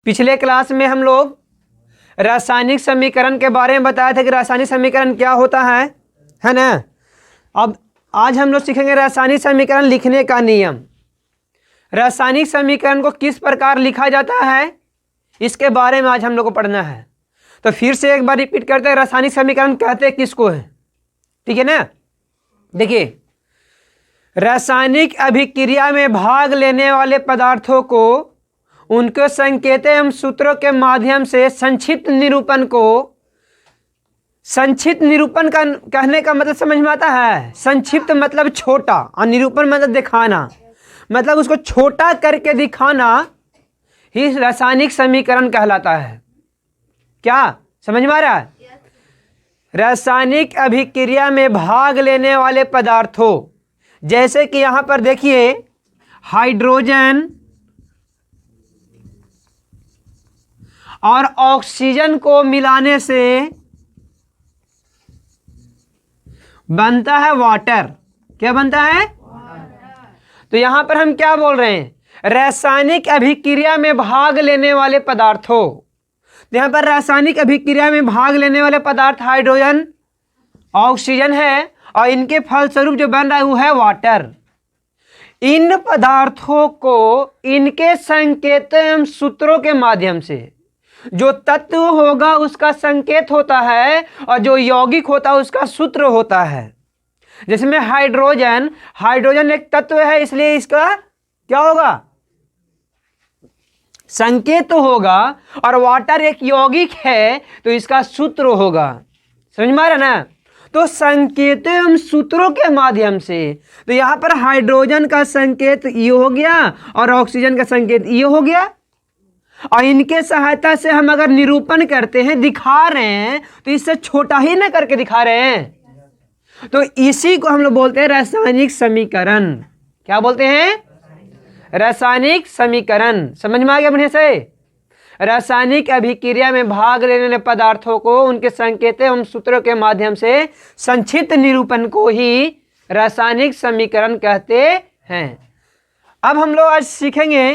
पिछले क्लास में हम लोग रासायनिक समीकरण के बारे में बताया था कि रासायनिक समीकरण क्या होता है ना। अब आज हम लोग सीखेंगे रासायनिक समीकरण लिखने का नियम। रासायनिक समीकरण को किस प्रकार लिखा जाता है इसके बारे में आज हम लोग को पढ़ना है। तो फिर से एक बार रिपीट करते हैं, रासायनिक समीकरण कहते हैं किसको है, ठीक है ना। देखिए, रासायनिक अभिक्रिया में भाग लेने वाले पदार्थों को उनके संकेतों एवं सूत्रों के माध्यम से संक्षिप्त निरूपण को, संक्षिप्त निरूपण का कहने का मतलब समझ में आता है। संक्षिप्त मतलब छोटा और निरूपण मतलब दिखाना, मतलब उसको छोटा करके दिखाना ही रासायनिक समीकरण कहलाता है। क्या समझ में आ रहा है? रासायनिक अभिक्रिया में भाग लेने वाले पदार्थों, जैसे कि यहां पर देखिए हाइड्रोजन और ऑक्सीजन को मिलाने से बनता है वाटर। क्या बनता है? तो यहां पर हम क्या बोल रहे हैं? रासायनिक अभिक्रिया में भाग लेने वाले पदार्थों। तो यहां पर रासायनिक अभिक्रिया में भाग लेने वाले पदार्थ हाइड्रोजन ऑक्सीजन है और इनके फलस्वरूप जो बन रहा है वो है वाटर। इन पदार्थों को इनके संकेतों एवं सूत्रों के माध्यम से, जो तत्व होगा उसका संकेत होता है और जो यौगिक होता है उसका सूत्र होता है। जिसमें हाइड्रोजन, हाइड्रोजन एक तत्व है इसलिए इसका क्या होगा? संकेत तो होगा, और वाटर एक यौगिक है तो इसका सूत्र होगा। समझ में आ रहा ना? तो संकेतों एवं सूत्रों के माध्यम से, तो यहां पर हाइड्रोजन का संकेत ये हो गया और ऑक्सीजन का संकेत ये हो गया, और इनके सहायता से हम अगर निरूपण करते हैं, दिखा रहे हैं, तो इससे छोटा ही ना करके दिखा रहे हैं। तो इसी को हम लोग बोलते हैं रासायनिक समीकरण। क्या बोलते हैं? रासायनिक समीकरण। समझ में आ गया बढ़िया से? रासायनिक अभिक्रिया में भाग लेने वाले पदार्थों को उनके संकेतों एवं सूत्रों के माध्यम से संक्षिप्त निरूपण को ही रासायनिक समीकरण कहते हैं। अब हम लोग आज सीखेंगे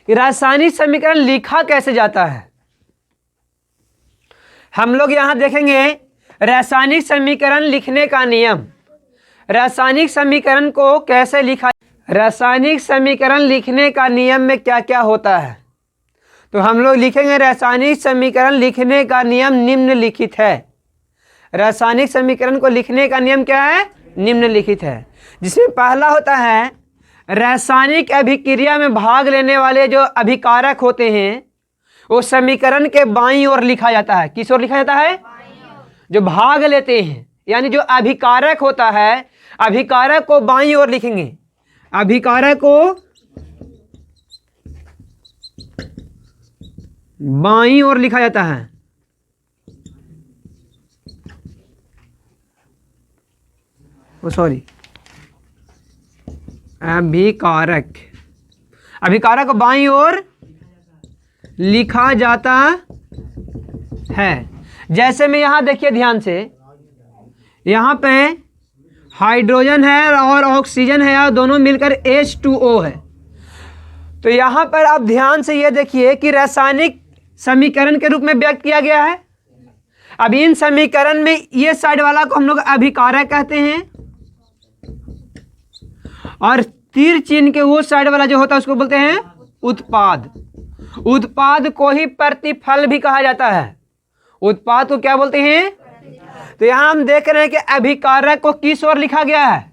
कि रासायनिक समीकरण लिखा कैसे जाता है। हम लोग यहां देखेंगे रासायनिक समीकरण लिखने का नियम। रासायनिक समीकरण को कैसे लिखा, रासायनिक समीकरण लिखने का नियम में क्या क्या होता है। तो हम लोग लिखेंगे रासायनिक समीकरण लिखने का नियम निम्नलिखित है। रासायनिक समीकरण को लिखने का नियम क्या है? निम्नलिखित है। जिसमें पहला होता है, रासायनिक अभिक्रिया में भाग लेने वाले जो अभिकारक होते हैं वो समीकरण के बाईं ओर लिखा जाता है। किस ओर लिखा जाता है? जो भाग लेते हैं, यानी जो अभिकारक होता है, अभिकारक को बाईं ओर लिखेंगे। अभिकारक को बाईं ओर लिखा जाता है। सॉरी, अभिकारक, अभिकारक को बाईं ओर लिखा जाता है। जैसे में यहां देखिए ध्यान से, यहां पे हाइड्रोजन है और ऑक्सीजन है और दोनों मिलकर H2O है। तो यहां पर आप ध्यान से ये देखिए कि रासायनिक समीकरण के रूप में व्यक्त किया गया है। अब इन समीकरण में ये साइड वाला को हम लोग अभिकारक कहते हैं, और तीर चिन्ह के वो साइड वाला जो होता है उसको बोलते हैं उत्पाद। उत्पाद को ही प्रतिफल भी कहा जाता है। उत्पाद को क्या बोलते हैं? तो यहां हम देख रहे हैं कि अभिकारक को किस ओर लिखा गया है?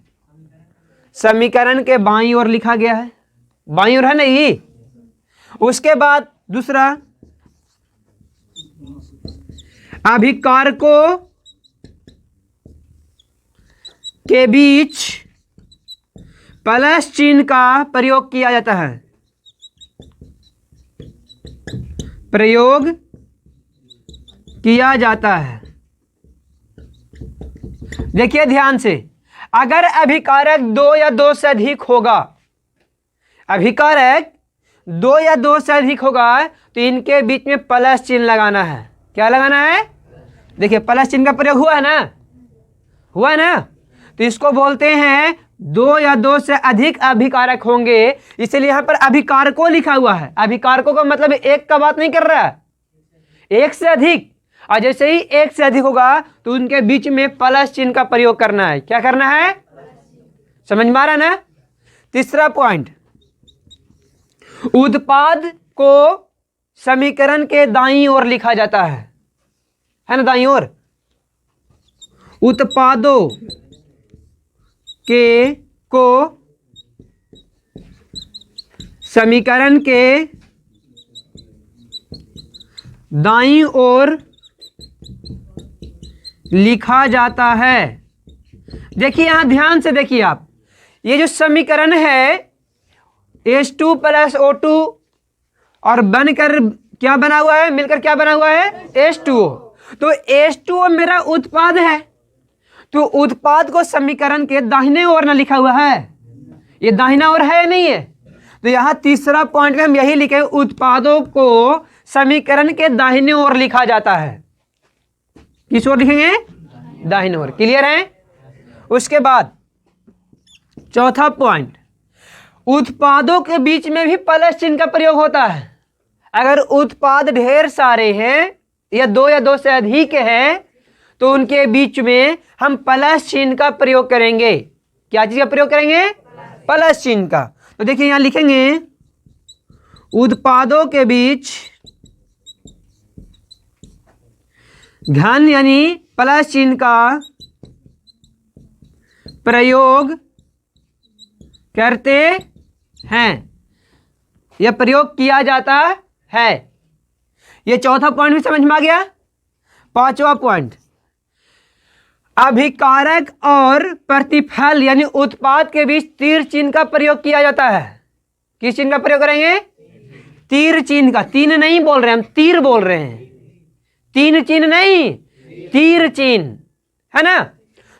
समीकरण के बाईं ओर लिखा गया है। बाईं ओर है ना ये। उसके बाद दूसरा, अभिकारकों के बीच प्लस चिन्ह का प्रयोग किया जाता है। प्रयोग किया जाता है। देखिए ध्यान से, अगर अभिकारक दो या दो से अधिक होगा, अभिकारक दो या दो से अधिक होगा, तो इनके बीच में प्लस चिन्ह लगाना है। क्या लगाना है? देखिए प्लस चिन्ह का प्रयोग हुआ है ना, हुआ है ना। तो इसको बोलते हैं दो या दो से अधिक अभिकारक होंगे, इसलिए यहां पर अभिकारकों लिखा हुआ है। अभिकारकों का मतलब एक का बात नहीं कर रहा है, एक से अधिक। और जैसे ही एक से अधिक होगा तो उनके बीच में प्लस चिन्ह का प्रयोग करना है। क्या करना है, समझ में आ रहा ना। तीसरा पॉइंट, उत्पाद को समीकरण के दाईं ओर लिखा जाता है ना, दाईं ओर। उत्पादों के को समीकरण के दाईं ओर लिखा जाता है। देखिए यहां ध्यान से देखिए आप, ये जो समीकरण है H2 + O2 और बनकर क्या बना हुआ है, मिलकर क्या बना हुआ है, H2O। तो H2O मेरा उत्पाद है, तो उत्पाद को समीकरण के दाहिने ओर ना लिखा हुआ है, ये दाहिना ओर है या नहीं है। तो यहां तीसरा पॉइंट में हम यही लिखे, उत्पादों को समीकरण के दाहिने ओर लिखा जाता है। किस ओर लिखेंगे, दाहिने ओर। क्लियर है। उसके बाद चौथा पॉइंट, उत्पादों के बीच में भी प्लस चिन्ह का प्रयोग होता है। अगर उत्पाद ढेर सारे हैं या दो से अधिक हैं तो उनके बीच में हम प्लस चिन्ह का प्रयोग करेंगे। क्या चीज का प्रयोग करेंगे, प्लस चिन्ह का। तो देखिए यहां लिखेंगे, उत्पादों के बीच घन यानी प्लस चिन्ह का प्रयोग करते हैं या प्रयोग किया जाता है। ये चौथा पॉइंट भी समझ में आ गया। पांचवा पॉइंट, अभिकारक और प्रतिफल यानी उत्पाद के बीच तीर चिन्ह का प्रयोग किया जाता है। किस चिन्ह का प्रयोग करेंगे, तीर चिन्ह का। तीन नहीं बोल रहे हम, तीर बोल रहे हैं, तीन चिन्ह नहीं, तीर चिन्ह, है ना।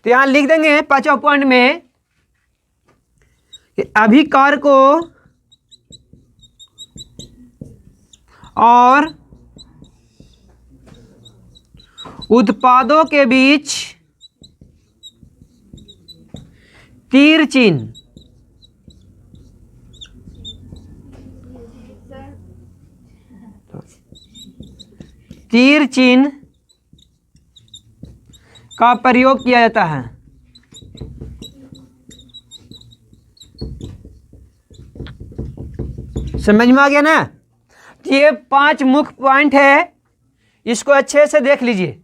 तो यहां लिख देंगे पांचवा पॉइंट में, अभिकारकों और उत्पादों के बीच तीर चिन्ह का प्रयोग किया जाता है। समझ में आ गया ना। ये 5 मुख्य पॉइंट है, इसको अच्छे से देख लीजिए।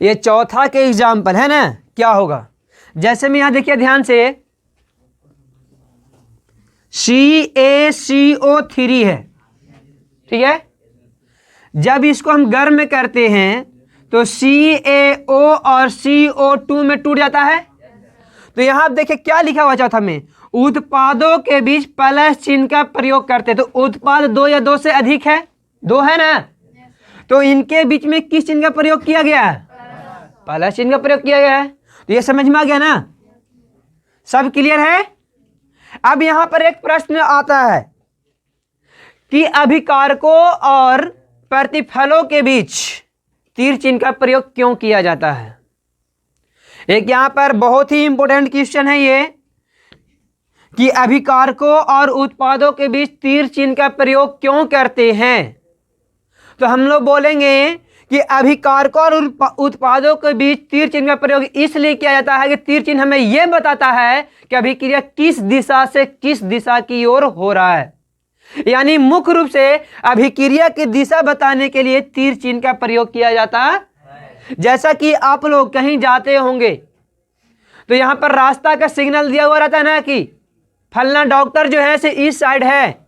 ये चौथा के एग्जाम्पल है ना, क्या होगा। जैसे में यहां देखिए ध्यान से, CaCO3 है, ठीक है। जब इसको हम गर्म करते हैं तो CaO और CO2 में टूट जाता है। तो यहां आप देखिए क्या लिखा हुआ चौथा में, उत्पादों के बीच प्लस चिन्ह का प्रयोग करते। तो उत्पाद दो या दो से अधिक है, दो है ना, तो इनके बीच में किस चिन्ह का प्रयोग किया गया है, प्लस चिन्ह का प्रयोग किया गया है। तो ये समझ में आ गया ना, सब क्लियर है। अब यहां पर एक प्रश्न आता है कि अभिकारकों और प्रतिफलों के बीच तीर चिन्ह का प्रयोग क्यों किया जाता है। एक यहां पर बहुत ही इंपॉर्टेंट क्वेश्चन है ये, कि अभिकारकों और उत्पादों के बीच तीर चिन्ह का प्रयोग क्यों करते हैं। तो हम लोग बोलेंगे कि अभिकारकों और उत्पादों के बीच तीर चिन्ह का प्रयोग इसलिए किया जाता है कि तीर चिन्ह हमें यह बताता है कि अभिक्रिया किस दिशा से किस दिशा की ओर हो रहा है। यानी मुख्य रूप से अभिक्रिया की दिशा बताने के लिए तीर चिन्ह का प्रयोग किया जाता है। जैसा कि आप लोग कहीं जाते होंगे तो यहां पर रास्ता का सिग्नल दिया हुआ रहता है ना, कि फलना डॉक्टर जो है से इस साइड है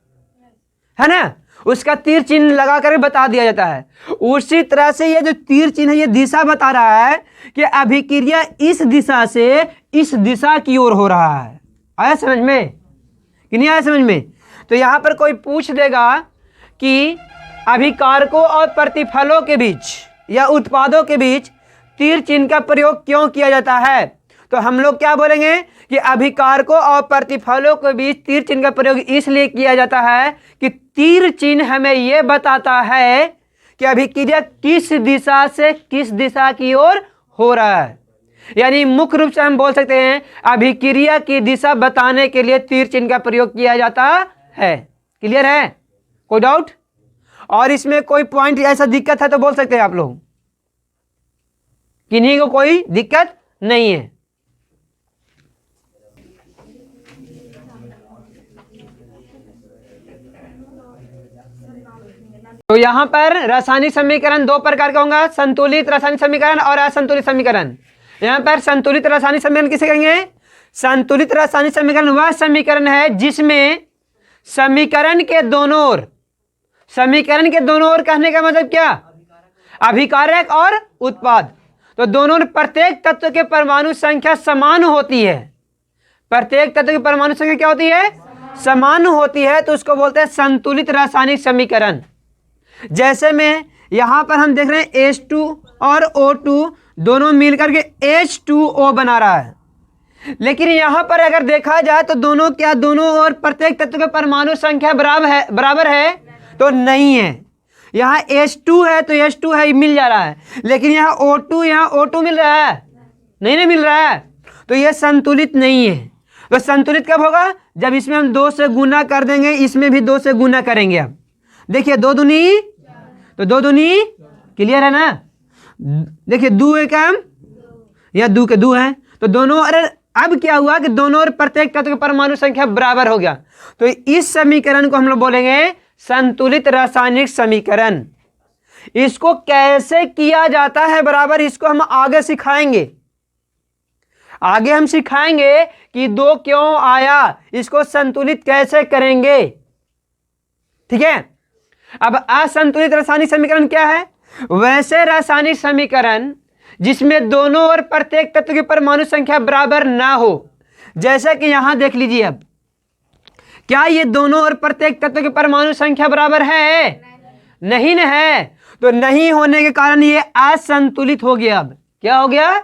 ना, उसका तीर चिन्ह लगा कर बता दिया जाता है। उसी तरह से ये जो तीर चिन्ह है ये दिशा बता रहा है कि अभिक्रिया इस दिशा से इस दिशा की ओर हो रहा है। आया समझ में कि नहीं आया समझ में। तो यहां पर कोई पूछ देगा कि अभिकारकों और प्रतिफलों के बीच या उत्पादों के बीच तीर चिन्ह का प्रयोग क्यों किया जाता है, तो हम लोग क्या बोलेंगे कि अभिकारकों और प्रतिफलों के बीच तीर चिन्ह का प्रयोग इसलिए किया जाता है कि तीर चिन्ह हमें यह बताता है कि अभिक्रिया किस दिशा से किस दिशा की ओर हो रहा है। यानी मुख्य रूप से हम बोल सकते हैं अभिक्रिया की दिशा बताने के लिए तीर चिन्ह का प्रयोग किया जाता है। क्लियर है? कोई डाउट? और इसमें कोई पॉइंट ऐसा दिक्कत है तो बोल सकते हैं आप लोग, किन्हीं को कोई दिक्कत नहीं है। तो यहां पर रासायनिक समीकरण दो प्रकार का होगा, संतुलित रासायनिक समीकरण और असंतुलित समीकरण। यहां पर संतुलित रासायनिक समीकरण किसे कहेंगे? संतुलित रासायनिक समीकरण वह समीकरण है जिसमें समीकरण के दोनों ओर कहने का मतलब क्या? अभिकारक और उत्पाद। तो दोनों प्रत्येक तत्व के परमाणु संख्या समान होती है। प्रत्येक तत्व की परमाणु संख्या क्या होती है? समान होती है। तो उसको बोलते हैं संतुलित रासायनिक समीकरण। जैसे में यहां पर हम देख रहे हैं H2 और O2 दोनों मिलकर के H2O बना रहा है, लेकिन यहां पर अगर देखा जाए तो दोनों और प्रत्येक तत्व के परमाणु संख्या बराबर है तो नहीं है। यहां H2 है तो H2 है, मिल जा रहा है, लेकिन यहां O2 मिल रहा है? नहीं मिल रहा है। तो यह संतुलित नहीं है। तो संतुलित कब होगा? जब इसमें हम 2 से गुना कर देंगे, इसमें भी 2 से गुना करेंगे। अब देखिए 2 दूनी तो 2 दूनी, क्लियर है ना? देखिए 2 एकम या 2 के 2 है तो दोनों, अरे अब क्या हुआ कि दोनों और प्रत्येक तत्व की परमाणु संख्या बराबर हो गया। तो इस समीकरण को हम लोग बोलेंगे संतुलित रासायनिक समीकरण। इसको कैसे किया जाता है बराबर, इसको हम आगे सिखाएंगे। आगे हम सिखाएंगे कि 2 क्यों आया, इसको संतुलित कैसे करेंगे। ठीक है? अब असंतुलित रासायनिक समीकरण क्या है? वैसे रासायनिक समीकरण जिसमें दोनों और प्रत्येक तत्व की परमाणु संख्या बराबर ना हो। जैसा कि यहां देख लीजिए, अब क्या ये दोनों और प्रत्येक तत्व की परमाणु संख्या बराबर है? नहीं न है। तो नहीं होने के कारण ये असंतुलित हो गया। अब क्या हो गया?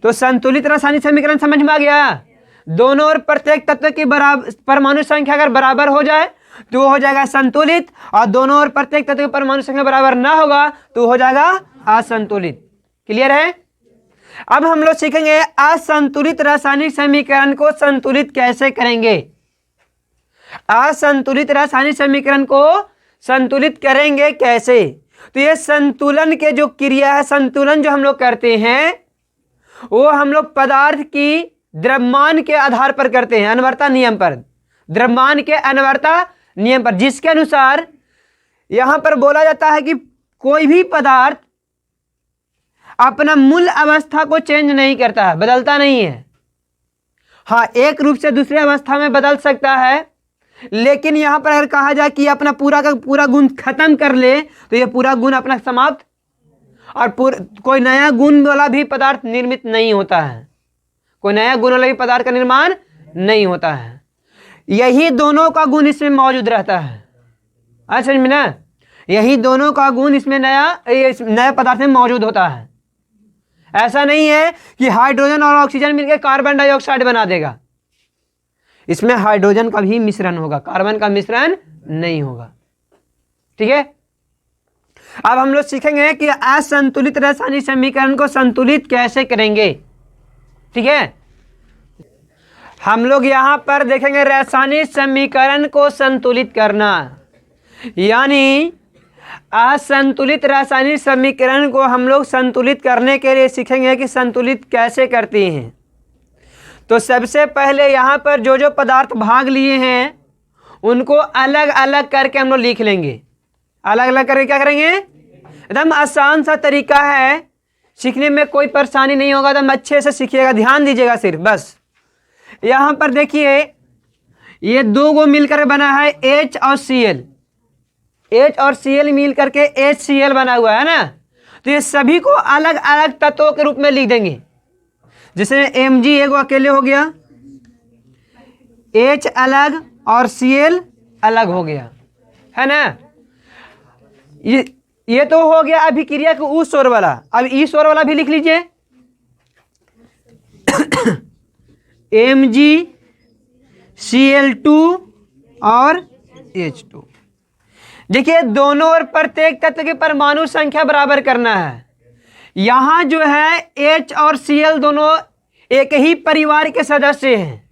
तो संतुलित रासायनिक समीकरण समझ में आ गया। दोनों और प्रत्येक तत्व की परमाणु संख्या अगर बराबर हो जाए तो हो जाएगा संतुलित, और दोनों और प्रत्येक तत्व की परमाणु संख्या बराबर ना होगा तो हो जाएगा असंतुलित। क्लियर है? अब हम लोग सीखेंगे असंतुलित रासायनिक समीकरण को संतुलित कैसे करेंगे। असंतुलित रासायनिक समीकरण को संतुलित करेंगे कैसे? तो ये संतुलन के जो क्रिया है, संतुलन जो हम लोग करते हैं वो हम लोग पदार्थ की द्रव्यमान के आधार पर करते हैं, अनवरता नियम पर, द्रव्यमान के अनवरता नियम पर, जिसके अनुसार यहां पर बोला जाता है कि कोई भी पदार्थ अपना मूल अवस्था को चेंज नहीं करता है, बदलता नहीं है। हाँ, एक रूप से दूसरी अवस्था में बदल सकता है, लेकिन यहां पर अगर कहा जाए कि अपना पूरा का पूरा गुण खत्म कर ले तो यह पूरा गुण अपना समाप्त, और कोई नया गुण वाला भी पदार्थ निर्मित नहीं होता है। कोई नया गुण वाला भी पदार्थ का निर्माण नहीं होता है। यही दोनों का गुण इसमें मौजूद रहता है। अच्छा समझ में ना? यही दोनों का गुण इसमें नया पदार्थ में मौजूद होता है। ऐसा नहीं है कि हाइड्रोजन और ऑक्सीजन मिलकर कार्बन डाइऑक्साइड बना देगा। इसमें हाइड्रोजन का भी मिश्रण होगा, कार्बन का मिश्रण नहीं होगा। ठीक है? अब हम लोग सीखेंगे कि असंतुलित रासायनिक समीकरण को संतुलित कैसे करेंगे। ठीक है? हम लोग यहां पर देखेंगे रासायनिक समीकरण को संतुलित करना, यानी असंतुलित रासायनिक समीकरण को हम लोग संतुलित करने के लिए सीखेंगे कि संतुलित कैसे करते हैं। तो सबसे पहले यहाँ पर जो जो पदार्थ भाग लिए हैं उनको अलग अलग करके हम लोग लिख लेंगे। अलग अलग करके क्या करेंगे? एकदम आसान सा तरीका है, सीखने में कोई परेशानी नहीं होगा, एकदम अच्छे से सीखिएगा, ध्यान दीजिएगा सिर्फ बस। यहाँ पर देखिए ये 2 गो मिलकर बना है H और Cl। H और Cl मिल करके HCl बना हुआ है ना। तो ये सभी को अलग अलग तत्वों के रूप में लिख देंगे। जैसे Mg एगो अकेले हो गया, H अलग और Cl अलग हो गया, है ना। ये तो हो गया अभिक्रिया के उस ओर वाला। अब इस ओर वाला भी लिख लीजिए Mg Cl2 और H2। देखिए दोनों और प्रत्येक तत्व की परमाणु संख्या बराबर करना है, यहां जो है H और Cl दोनों एक ही परिवार के सदस्य हैं,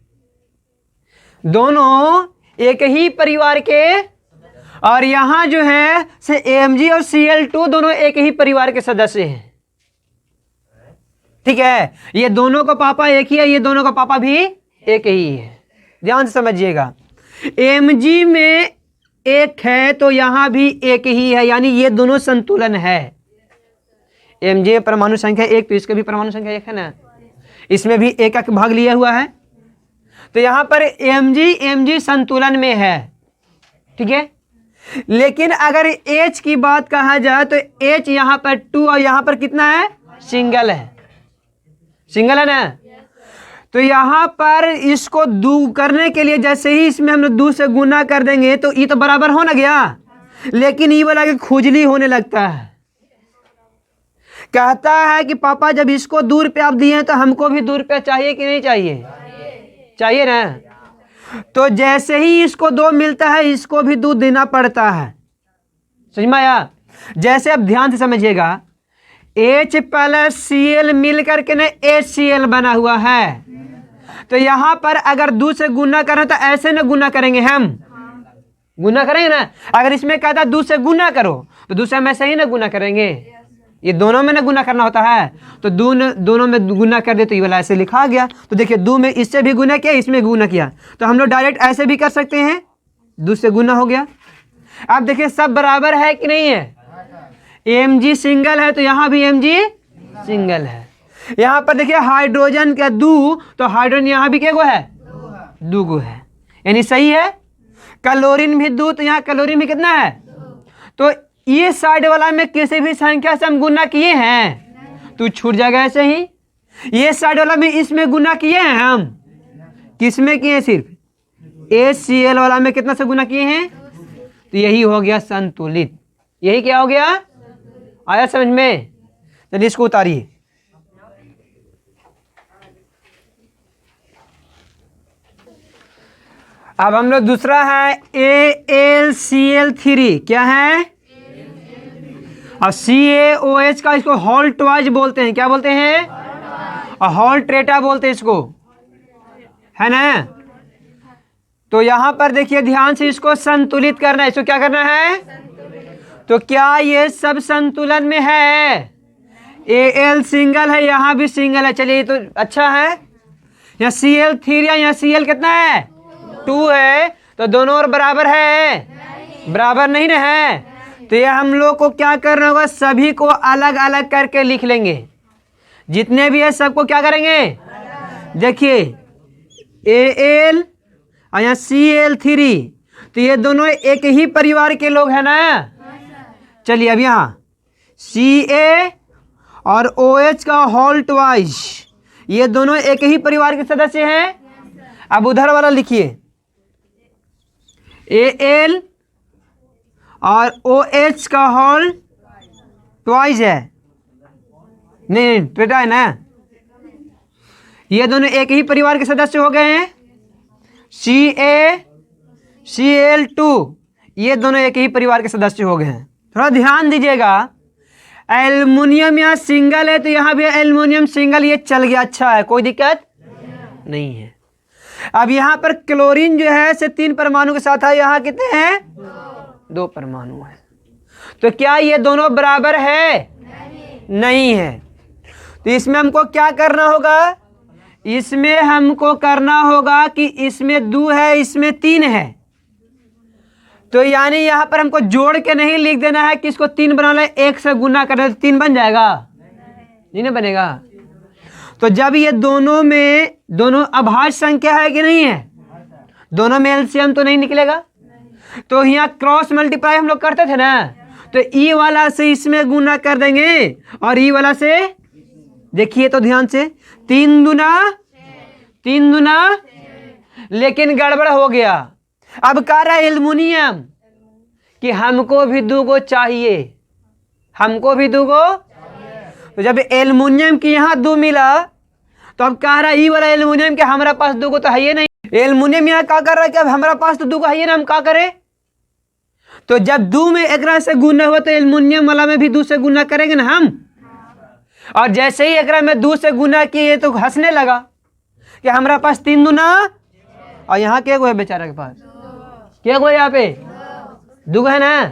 दोनों एक ही परिवार के, और यहां जो है से Mg और Cl2 दोनों एक ही परिवार के सदस्य हैं। ठीक है, ये दोनों का पापा एक ही है, ये दोनों का पापा भी एक ही है। ध्यान से समझिएगा, Mg में एक है तो यहां भी एक ही है, यानी ये दोनों संतुलन है। Mg परमाणु संख्या एक, तो इसका भी परमाणु संख्या एक है ना, इसमें भी एक एक भाग लिया हुआ है, तो यहां पर Mg संतुलन में है। ठीक है, लेकिन अगर H की बात कहा जाए तो H यहां पर 2 और यहां पर कितना है, सिंगल है, सिंगल है ना। तो यहां पर इसको दू करने के लिए जैसे ही इसमें हम लोग 2 से गुना कर देंगे तो ये तो बराबर हो ना गया, लेकिन ये वाला कि खुजली होने लगता है। कहता है कि पापा जब इसको 2 रुपये आप दिए तो हमको भी 2 रुपये चाहिए कि नहीं चाहिए, चाहिए ना। तो जैसे ही इसको 2 मिलता है इसको भी 2 देना पड़ता है। समझ में आया? जैसे अब ध्यान से समझिएगा, H प्लस Cl मिल करके ना HCl बना हुआ है, तो यहां पर अगर 2 से गुना करें तो ऐसे ना गुना करेंगे, हम गुना करेंगे ना। अगर इसमें कहता 2 से गुना करो तो 2 से हम ऐसे ही ना गुना करेंगे, ये दोनों में ना गुना करना होता है, तो दोनों में गुना कर दे तो ये वाला ऐसे लिखा गया। तो देखिए 2 में इससे भी गुना किया, इसमें गुना किया, तो हम लोग डायरेक्ट ऐसे भी कर सकते हैं, 2 से गुना हो गया। अब देखिए सब बराबर है कि नहीं है, Mg सिंगल है तो यहाँ भी Mg सिंगल है। यहाँ पर देखिए हाइड्रोजन का 2, तो हाइड्रोजन यहाँ भी क्या गो है, 2 गो है, यानी सही है। क्लोरीन भी 2, तो यहाँ क्लोरीन भी कितना है, तो ये साइड वाला में किसी भी संख्या से हम गुना किए हैं तो छूट जाएगा ऐसे ही। ये साइड वाला में इसमें गुना किए हैं, हम किस में किए हैं, सिर्फ HCl वाला में कितना से गुना किए हैं, तो यही हो गया संतुलित। यही क्या हो गया, आया समझ में? चलिए इसको उतारिए। अब हम लोग दूसरा है AlCl3, क्या है, और CaOH का इसको हॉल्ट वाइज बोलते हैं, क्या बोलते हैं, और हॉल्ट ट्रेटा बोलते हैं इसको, है ना। तो यहां पर देखिए ध्यान से इसको संतुलित करना है, इसको क्या करना है, तो क्या ये सब संतुलन में है, Al सिंगल है, यहां भी सिंगल है, चलिए तो अच्छा है। यहाँ Cl3 या यहाँ Cl कितना है, 2 है, तो दोनों और बराबर है, बराबर नहीं ना है। तो ये हम लोग को क्या करना होगा, सभी को अलग अलग करके लिख लेंगे, जितने भी है सबको क्या करेंगे, देखिए Al और यहाँ Cl3, तो ये दोनों एक ही परिवार के लोग हैं ना। चलिए अब यहाँ Ca और OH का हॉल्ट वाइज, ये दोनों एक ही परिवार के सदस्य हैं। अब उधर वाला लिखिए, Al और OH का होल ट्वाइस है, नहीं ट्रेटा है ना, ये दोनों एक ही परिवार के सदस्य हो गए हैं। CaCl2, ये दोनों एक ही परिवार के सदस्य हो गए हैं। थोड़ा ध्यान दीजिएगा, एल्युमिनियम यहाँ सिंगल है तो यहाँ भी एल्युमिनियम सिंगल, ये चल गया, अच्छा है, कोई दिक्कत नहीं है। अब यहाँ पर क्लोरीन जो है से 3 परमाणु के साथ है, यहाँ कितने हैं, 2 परमाणु है, तो क्या ये दोनों बराबर है, नहीं है। तो इसमें हमको क्या करना होगा, इसमें हमको करना होगा कि इसमें 2 है, इसमें 3 है, तो यानी यहाँ पर हमको जोड़ के नहीं लिख देना है कि इसको 3 बनाना है, 1 से गुना करना है तो 3 बन जाएगा, नहीं ना बनेगा। तो जब ये दोनों में दोनों अभाज्य संख्या है कि नहीं है, दोनों में एलसीएम तो नहीं निकलेगा, तो यहाँ क्रॉस मल्टीप्लाई हम लोग करते थे ना, तो ई वाला से इसमें गुना कर देंगे और ई वाला से, देखिए तो ध्यान से, 3 दूना, लेकिन गड़बड़ हो गया। अब कह रहा है एल्युमिनियम कि हमको भी 2 गो चाहिए, हमको भी 2 गो, तो जब एल्युमिनियम की यहाँ 2 मिला तो अब कह रहा है ई वाला एल्युमिनियम कि हमारा पास 2 गो तो है ही नहीं। एल्युमिनियम यहाँ क्या कर रहा है कि अब हमारा पास तो 2 गो है ही ना, हम क्या करें। तो जब 2 में एक से गुना हुआ तो एल्युमिनियम वाला में भी 2 से गुना करेंगे ना हम। और जैसे ही एकरा में 2 से गुना किए तो हंसने लगा कि हमारा पास 3 दूना, और यहाँ क्या गो है बेचारा के पास, क्या गो है यहाँ पे 2 है ना।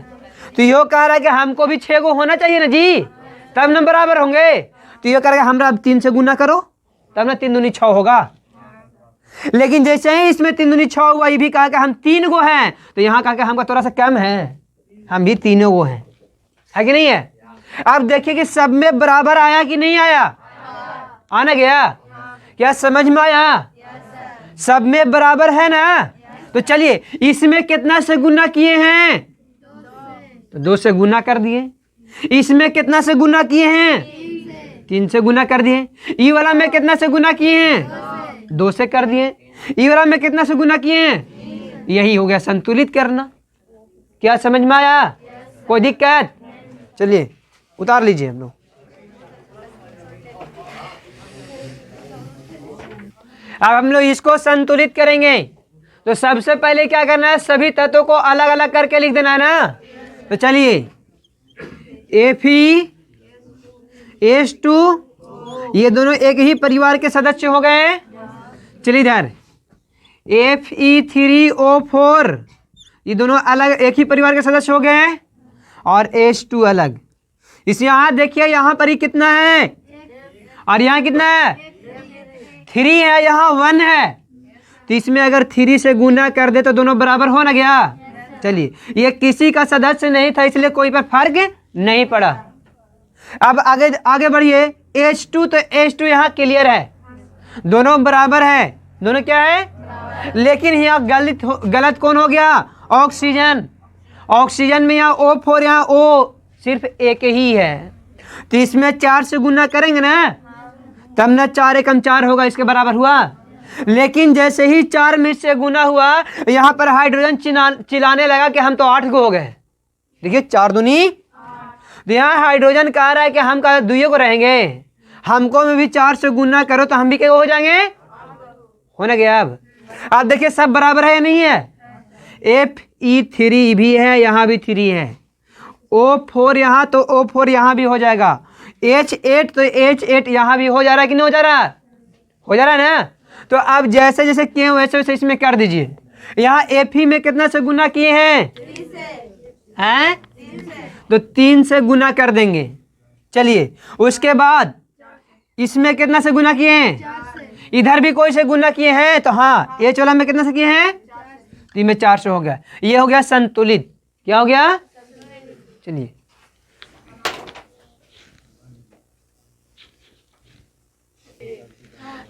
तो यो कह रहा है कि हमको भी 6 गो होना चाहिए ना जी, तब ना बराबर होंगे। तो ये कह रहा है हमरा 3 से गुना करो तब ना 3 दूनी 6 होगा। लेकिन जैसे ही इसमें 3 दूनी 6 हुआ, ये भी कहा कि हम 3 गो हैं, तो यहाँ कहा कि हमका थोड़ा सा कम है, हम भी 3 गो हैं, है कि नहीं है। अब देखिए कि सब में बराबर आया कि नहीं आया, आना गया, क्या समझ में आया, सब में बराबर है ना। तो चलिए इसमें कितना से गुना किए हैं, तो 2 से गुना कर दिए। इसमें कितना से गुना किए हैं, 3 से गुना कर दिए। ई वाला में कितना से गुना किए हैं, 2 से कर दिए। ई वाला में कितना से गुना किए हैं, यही हो गया संतुलित करना। क्या समझ में आया, कोई दिक्कत। चलिए उतार लीजिए हम लोग। अब हम लोग इसको संतुलित करेंगे, तो सबसे पहले क्या करना है, सभी तत्वों को अलग अलग करके लिख देना है ना। तो चलिए Fe(H2) ये दोनों एक ही परिवार के सदस्य हो गए। चलिए इधर Fe3O4 ये दोनों अलग एक ही परिवार के सदस्य हो गए, और H2 अलग। इस यहाँ देखिए यहाँ पर ही कितना है, और यहाँ कितना है, 3 है, यहाँ 1 है। तो इसमें अगर 3 से गुना कर दे तो दोनों बराबर हो ना गया। चलिए ये किसी का सदस्य नहीं था, इसलिए कोई पर फर्क नहीं पड़ा। अब आगे आगे बढ़िए। H2 तो H2 यहाँ क्लियर है, दोनों बराबर है, दोनों क्या है। लेकिन यहाँ गलत कौन हो गया, ऑक्सीजन। ऑक्सीजन में यहाँ O4, यहाँ O सिर्फ एक ही है। तो इसमें 4 से गुना करेंगे ना, तब ना 4 एकम 4 होगा, इसके बराबर हुआ। लेकिन जैसे ही 4 में से गुना हुआ, यहाँ पर हाइड्रोजन चिल्लाने लगा कि हम तो 8 गो हो गए। देखिए 4 दूनी, तो यहाँ हाइड्रोजन कह रहा है कि हम का 2 को रहेंगे, हमको में भी 4 से गुना करो तो हम भी क्या हो जाएंगे, होने गया। अब देखिए सब बराबर है या नहीं है। Fe3 भी है, यहाँ भी 3 है। O4 यहाँ, तो O4 यहाँ भी हो जाएगा। H8 तो H8 यहाँ भी हो जा रहा है कि नहीं हो जा रहा, हो जा रहा है ना। तो अब जैसे जैसे किए वैसे वैसे इसमें कर दीजिए। यहाँ Fe में कितना से गुना किए हैं, 3 हैं, तो 3 से गुना कर देंगे। चलिए उसके बाद इसमें कितना से गुना किए हैं, इधर भी कोई से गुना किए हैं, तो हाँ ये चोला में कितना से किए हैं, तो इसमें 4 से हो गया। ये हो गया संतुलित। क्या हो गया, चलिए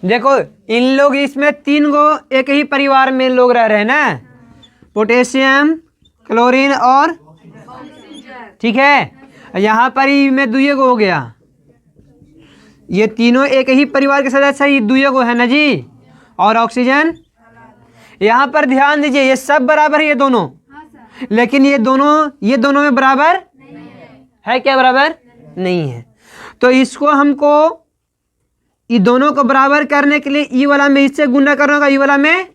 देखो इन लोग इसमें 3 गो एक ही परिवार में लोग रह रहे हैं ना, पोटेशियम, क्लोरीन और, ठीक है। यहाँ पर ही में 2 गो हो गया, ये तीनों एक ही परिवार के सदस्य, ये 2 गो है ना जी। और ऑक्सीजन, यहाँ पर ध्यान दीजिए ये सब बराबर है ये दोनों, लेकिन ये दोनों में बराबर है क्या, बराबर नहीं है। तो इसको हमको ये दोनों को बराबर करने के लिए ई वाला में इससे गुना करना होगा, ई वाला में।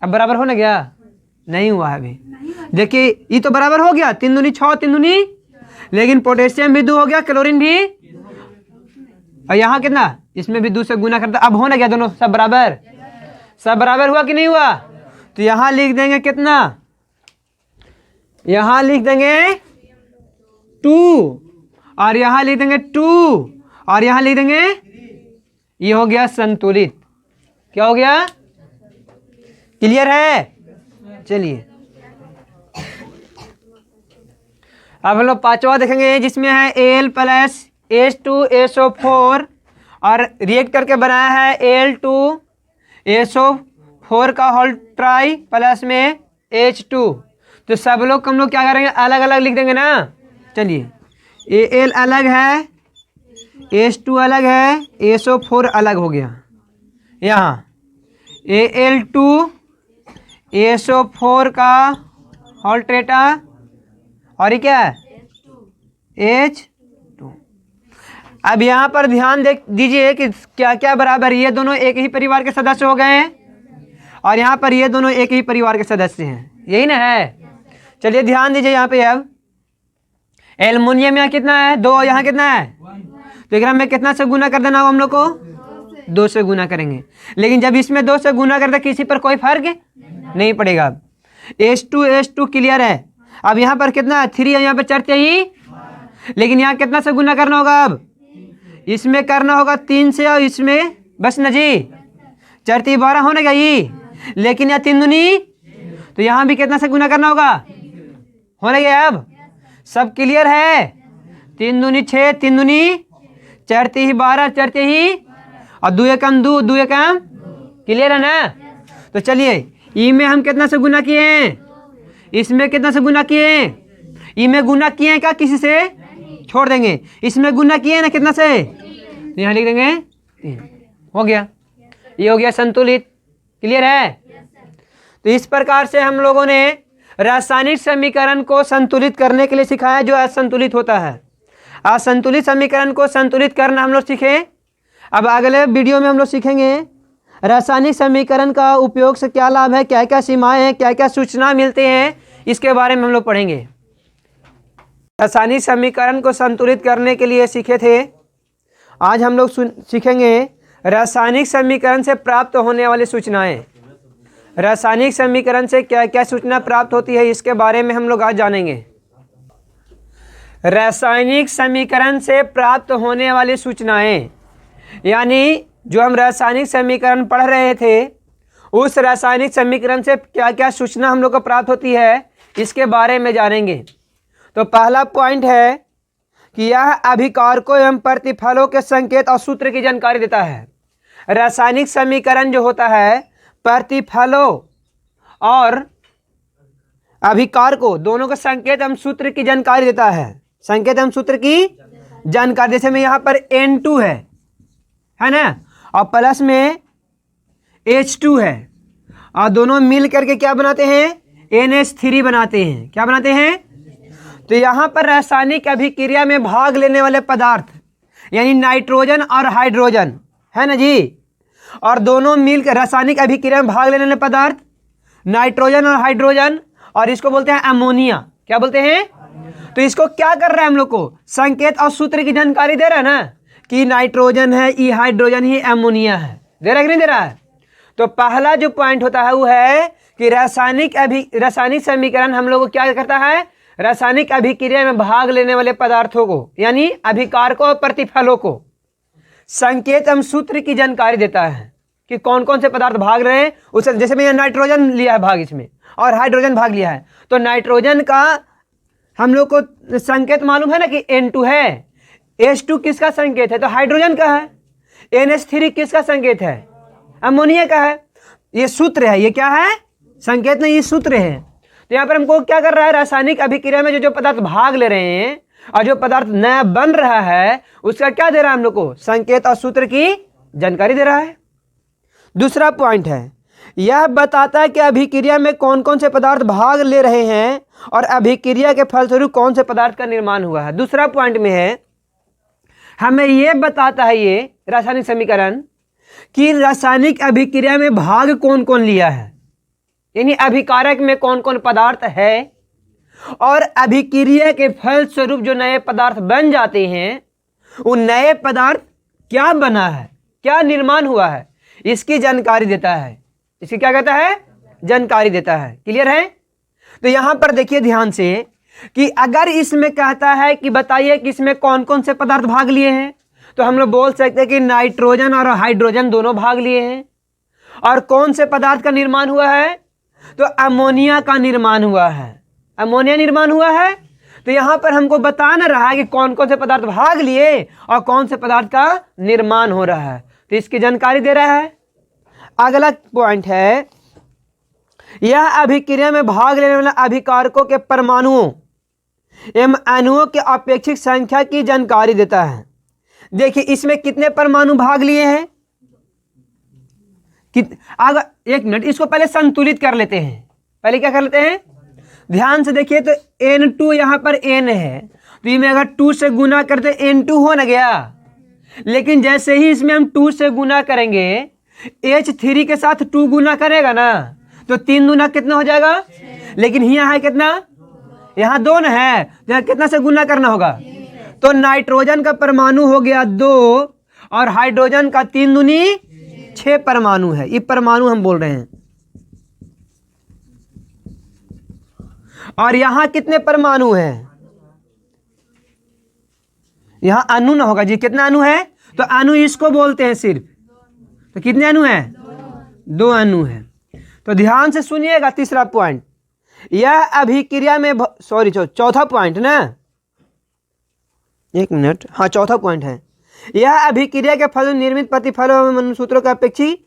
अब बराबर हो ना गया, नहीं हुआ अभी। देखिए ये तो बराबर हो गया, 3 दूनी 6, 3 दूनी, लेकिन पोटेशियम भी 2 हो गया, क्लोरीन भी, और यहाँ कितना, इसमें भी 2 से गुना करता। अब हो ना गया, दोनों सब बराबर, सब बराबर हुआ कि नहीं हुआ। तो यहाँ लिख देंगे कितना, यहाँ लिख देंगे 2, और यहाँ लिख देंगे 2, और यहाँ लिख देंगे, ये हो गया संतुलित। क्या हो गया, क्लियर है। चलिए अब हम लोग 5वां देखेंगे, जिसमें है Al प्लस H2SO4 और रिएक्ट करके बनाया है Al2SO4 का होल ट्राई प्लस में H2। तो सब लोग हम लोग क्या करेंगे, अलग अलग लिख देंगे ना। चलिए Al अलग है, H2 अलग है, SO4 अलग हो गया। यहाँ Al2SO4 का होल ट्रेटा, और ये क्या है, H2। अब यहाँ पर ध्यान दीजिए कि क्या क्या बराबर, ये दोनों एक ही परिवार के सदस्य हो गए हैं, और यहाँ पर ये दोनों एक ही परिवार के सदस्य हैं, यही ना है। चलिए ध्यान दीजिए यहाँ पे। अब एल्युमिनियम यहाँ कितना है, 2, यहाँ कितना है, अगर हमें कितना से गुना कर देना होगा हम लोग को? 2 से गुना करेंगे। लेकिन जब इसमें 2 से गुना करते किसी पर कोई फर्क नहीं पड़ेगा। H2 क्लियर है। अब यहाँ पर कितना 3 है, यहाँ पर 4 चाहिए, लेकिन यहाँ कितना से गुना करना होगा? अब इसमें करना होगा 3 से और इसमें बस न जी 4 3 12 होने का ये, लेकिन यहाँ 3 दूनी, तो यहाँ भी कितना से गुना करना होगा? होने गया। अब सब क्लियर है? 3 दूनी 6, 3 दूनी 4 3 12, 4 3 और 2 एकम 2, 2 एकम, क्लियर है ना? तो चलिए ई में हम कितना से गुना किए हैं? इसमें कितना से गुना किए हैं? ई में गुना किए हैं क्या किसी से? छोड़ देंगे। इसमें गुना किए हैं ना कितना से? तो यहाँ लिख देंगे 3। हो गया, ये हो गया संतुलित। क्लियर है? तो इस प्रकार से हम लोगों ने रासायनिक समीकरण को संतुलित करने के लिए सिखाया जो असंतुलित होता है। असंतुलित समीकरण को संतुलित करना हम लोग सीखे। अब अगले वीडियो में हम लोग सीखेंगे रासायनिक समीकरण का उपयोग से क्या लाभ है, क्या क्या सीमाएं हैं, क्या क्या सूचना मिलते हैं, इसके बारे में हम लोग पढ़ेंगे। रासायनिक समीकरण को संतुलित करने के लिए सीखे थे। आज हम लोग सीखेंगे रासायनिक समीकरण से प्राप्त होने वाली सूचनाएं। रासायनिक समीकरण से क्या क्या सूचना प्राप्त होती है इसके बारे में हम लोग आज जानेंगे। रासायनिक समीकरण से प्राप्त होने वाली सूचनाएं, यानी जो हम रासायनिक समीकरण पढ़ रहे थे उस रासायनिक समीकरण से क्या क्या सूचना हम लोग को प्राप्त होती है इसके बारे में जानेंगे। तो पहला पॉइंट है कि यह अभिकारकों एवं प्रतिफलों के संकेत और सूत्र की जानकारी देता है। रासायनिक समीकरण जो होता है प्रतिफलों और अभिकारकों दोनों के संकेत एवं सूत्र की जानकारी देता है। संकेत एवं सूत्र की जानकारी, जैसे में यहाँ पर N2 है ना, और प्लस में H2 है, और दोनों मिल करके क्या बनाते हैं? NH3 बनाते हैं। क्या बनाते हैं? तो यहाँ पर रासायनिक अभिक्रिया में भाग लेने वाले पदार्थ यानी नाइट्रोजन और हाइड्रोजन है ना जी, और दोनों मिलकर रासायनिक अभिक्रिया में भाग लेने वाले पदार्थ नाइट्रोजन और हाइड्रोजन, और इसको बोलते हैं अमोनिया। क्या बोलते हैं? तो इसको क्या कर रहा है हम लोग को? संकेत और सूत्र की जानकारी दे रहा है ना, कि नाइट्रोजन है, ई हाइड्रोजन ही अमोनिया है। दे रहा है कि नहीं दे रहा है? तो पहला जो पॉइंट होता है वो है कि रासायनिक समीकरण हम लोग को क्या करता है? रासायनिक अभिक्रिया में भाग लेने वाले पदार्थों को यानी अभिकारकों और प्रतिफलों को संकेत एवं सूत्र की जानकारी देता है कि कौन कौन से पदार्थ भाग रहे हैं उससे। जैसे मैंने नाइट्रोजन लिया है भाग इसमें और हाइड्रोजन भाग लिया है, तो नाइट्रोजन का हम लोग को संकेत मालूम है ना कि N2 है, H2 किसका संकेत है? तो हाइड्रोजन का है। NH3 किसका संकेत है? अमोनिया का है। ये सूत्र है, ये क्या है? संकेत नहीं, ये सूत्र है। तो यहाँ पर हमको क्या कर रहा है? रासायनिक अभिक्रिया में जो पदार्थ भाग ले रहे हैं और जो पदार्थ नया बन रहा है उसका क्या दे रहा है हम लोग को? संकेत और सूत्र की जानकारी दे रहा है। दूसरा पॉइंट है, यह बताता है कि अभिक्रिया में कौन कौन से पदार्थ भाग ले रहे हैं और अभिक्रिया के फलस्वरूप कौन से पदार्थ का निर्माण हुआ है। दूसरा पॉइंट में है, हमें यह बताता है ये रासायनिक समीकरण कि रासायनिक अभिक्रिया में भाग कौन कौन लिया है, यानी अभिकारक में कौन कौन पदार्थ है, और अभिक्रिया के फलस्वरूप जो नए पदार्थ बन जाते हैं वो नए पदार्थ क्या बना है, क्या निर्माण हुआ है, इसकी जानकारी देता है। इसकी क्या कहता है? जानकारी देता है। क्लियर है? तो यहां पर देखिए ध्यान से कि अगर इसमें कहता है कि बताइए कि इसमें कौन कौन से पदार्थ भाग लिए हैं, तो हम लोग बोल सकते हैं कि नाइट्रोजन और हाइड्रोजन दोनों भाग लिए हैं। और कौन से पदार्थ का निर्माण हुआ है? तो अमोनिया का निर्माण हुआ है। अमोनिया निर्माण हुआ है। तो यहां पर हमको बताना रहा है कि कौन कौन से पदार्थ भाग लिए और कौन से पदार्थ का निर्माण हो रहा है, तो इसकी जानकारी दे रहा है। अगला पॉइंट है, यह अभिक्रिया में भाग लेने वाले अभिकारकों के परमाणुओं एवं अणुओं के अपेक्षित संख्या की जानकारी देता है। देखिए इसमें कितने परमाणु भाग लिए हैं? अगर एक मिनट इसको पहले संतुलित कर लेते हैं। पहले क्या कर लेते हैं? ध्यान से देखिए, तो N2 यहां पर N है, तो इसमें अगर 2 से गुना करते N2 हो ना गया, लेकिन जैसे ही इसमें हम 2 से गुना करेंगे H3 के साथ 2 गुना करेगा ना, तो 3 गुना कितना हो जाएगा? लेकिन यहाँ है कितना? यहाँ 2 न है, यहाँ कितना से गुना करना होगा? तो नाइट्रोजन का परमाणु हो गया 2 और हाइड्रोजन का 3 दूनी 6 परमाणु है। ये परमाणु हम बोल रहे हैं। और यहां कितने परमाणु हैं? यहां अणु ना होगा जी। कितना अणु है? तो अणु इसको बोलते हैं सिर्फ। तो कितने अणु हैं? 2 अणु हैं। तो ध्यान से सुनिएगा तीसरा पॉइंट। यह अभिक्रिया में सॉरी चौथा पॉइंट ना, 1 मिनट, हाँ चौथा पॉइंट है। यह अभिक्रिया के फल निर्मित प्रतिफलों एवं सूत्रों के अपेक्षित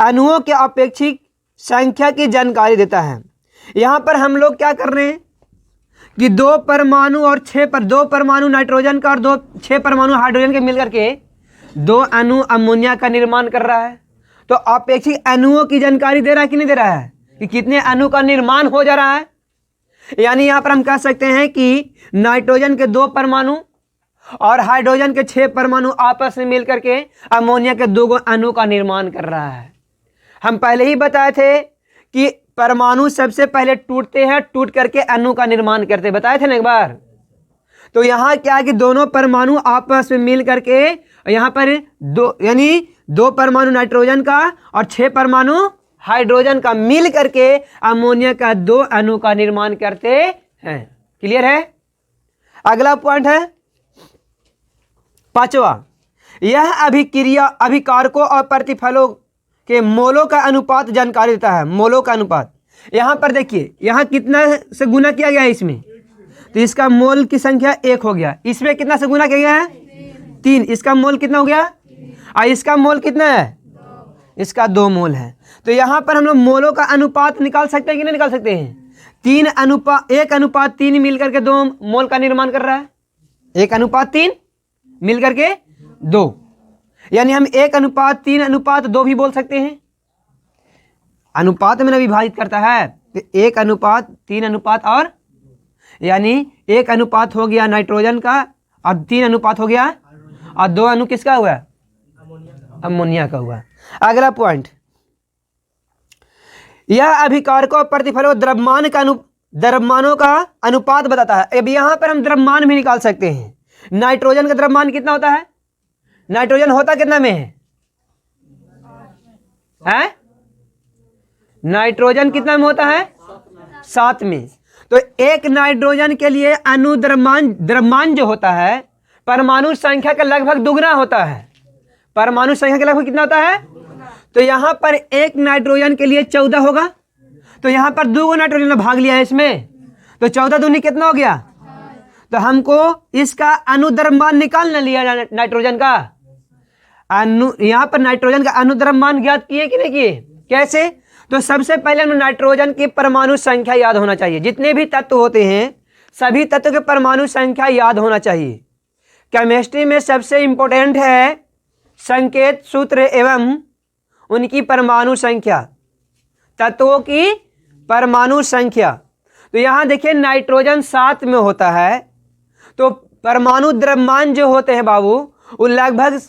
अणुओं के अपेक्षित संख्या की जानकारी देता है। यहां पर हम लोग क्या कर रहे हैं कि 2 परमाणु और 2 परमाणु नाइट्रोजन का और 6 परमाणु हाइड्रोजन के मिलकर के 2 अणु अमोनिया का निर्माण कर रहा है। तो अपेक्षित अणुओं की जानकारी दे रहा है कि नहीं दे रहा है, कि कितने अणु का निर्माण हो जा रहा है। यानी यहां पर हम कह सकते हैं कि नाइट्रोजन के 2 परमाणु और हाइड्रोजन के 6 परमाणु आपस में मिलकर के अमोनिया के 2 अणु का निर्माण कर रहा है। हम पहले ही बताए थे कि परमाणु सबसे पहले टूटते हैं, टूट करके अणु का निर्माण करते, बताए थे ना एक बार। तो यहां क्या है कि दोनों परमाणु आपस में मिल करके यहां पर 2 परमाणु नाइट्रोजन का और 6 परमाणु हाइड्रोजन का मिल करके अमोनिया का 2 अणु का निर्माण करते हैं। क्लियर है? अगला पॉइंट है 5वां। यह अभिक्रिया अभिकारकों और प्रतिफलों के मोलों का अनुपात जानकारी देता है। मोलों का अनुपात यहां पर देखिए, यहां कितना से गुना किया गया है इसमें, तो इसका मोल की संख्या 1 हो गया। इसमें कितना से गुना किया गया है? 3। इसका मोल कितना हो गया? और इसका मोल कितना है? इसका 2 मोल है। तो यहां पर हम लोग मोलों का अनुपात निकाल सकते हैं कि नहीं निकाल सकते हैं? 1:3 मिलकर के 2 मोल का निर्माण कर रहा है। 1:3 मिलकर के 2, यानी हम 1:3:2 भी बोल सकते हैं। अनुपात में ना विभाजित करता है, तो 1:3 और यानी 1 अनुपात हो गया नाइट्रोजन का और 3 अनुपात हो गया और 2 अणु किसका हुआ? अमोनिया का हुआ। अगला पॉइंट, यह अभिकारकों और प्रतिफलों द्रव्यमानों का अनुपात बताता है। अब यहां पर हम द्रव्यमान भी निकाल सकते हैं। नाइट्रोजन का द्रव्यमान कितना होता है? नाइट्रोजन होता कितना में है? नाइट्रोजन कितना में होता है? 7 में। तो एक नाइट्रोजन के लिए अणु द्रव्यमान जो होता है परमाणु संख्या का लगभग दुगना होता है। परमाणु संख्या का लगभग कितना होता है? तो यहां पर एक नाइट्रोजन के लिए 14 होगा। तो यहां पर 2 नाइट्रोजन ने भाग लिया है इसमें, तो 14 दूनी कितना हो गया? तो हमको इसका अणु द्रव्यमान निकालना लिया नाइट्रोजन का अणु। यहां पर नाइट्रोजन का अणु द्रव्यमान ज्ञात किए कि नहीं किए? कैसे? तो सबसे पहले हमें नाइट्रोजन की परमाणु संख्या याद होना चाहिए। जितने भी तत्व होते हैं सभी तत्व के परमाणु संख्या याद होना चाहिए। केमिस्ट्री में सबसे इंपॉर्टेंट है संकेत सूत्र एवं उनकी परमाणु संख्या, तत्वों की परमाणु संख्या। तो यहां देखिए नाइट्रोजन 7 में होता है, तो परमाणु द्रव्यमान जो होते हैं बाबू वो लगभग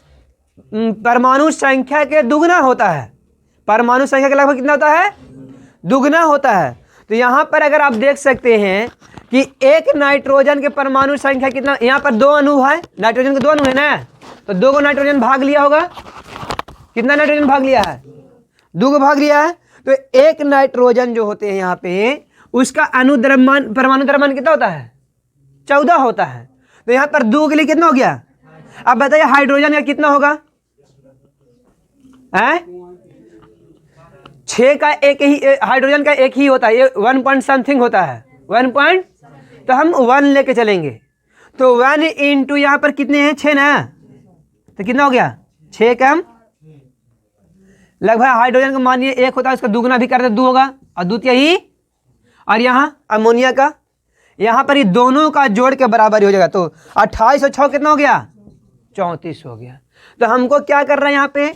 परमाणु संख्या के दुगना होता है। परमाणु संख्या का लगभग कितना होता है? दुगना होता है। तो यहां पर अगर आप देख सकते हैं कि एक नाइट्रोजन के परमाणु संख्या कितना, यहां पर 2 अणु है, नाइट्रोजन के 2 अणु है ना, तो 2 को नाइट्रोजन भाग लिया होगा। कितना नाइट्रोजन भाग लिया है? 2 को भाग लिया है। तो एक नाइट्रोजन जो होते हैं यहाँ पे उसका अणु द्रव्यमान परमाणु द्रव्यमान कितना होता है? 14 होता है। तो यहाँ पर 2 के लिए कितना हो गया? अब बताइए हाइड्रोजन का कितना होगा? 6 का एक ही, हाइड्रोजन का एक ही होता है, ये 1 पॉइंट समथिंग होता है, 1 पॉइंट। तो हम 1 लेके चलेंगे। तो 1 इंटू यहाँ पर कितने हैं? 6 ना, तो कितना हो गया? 6 कम लगभग हाइड्रोजन का मानिए 1 होता है, उसका दुगना भी कर दे 2 होगा और द्वितीय ही, और यहाँ अमोनिया का यहाँ पर ये दोनों का जोड़ के बराबर हो जाएगा। तो 28 और 6 कितना हो गया? 34 हो गया। तो हमको क्या कर रहा है यहाँ पे?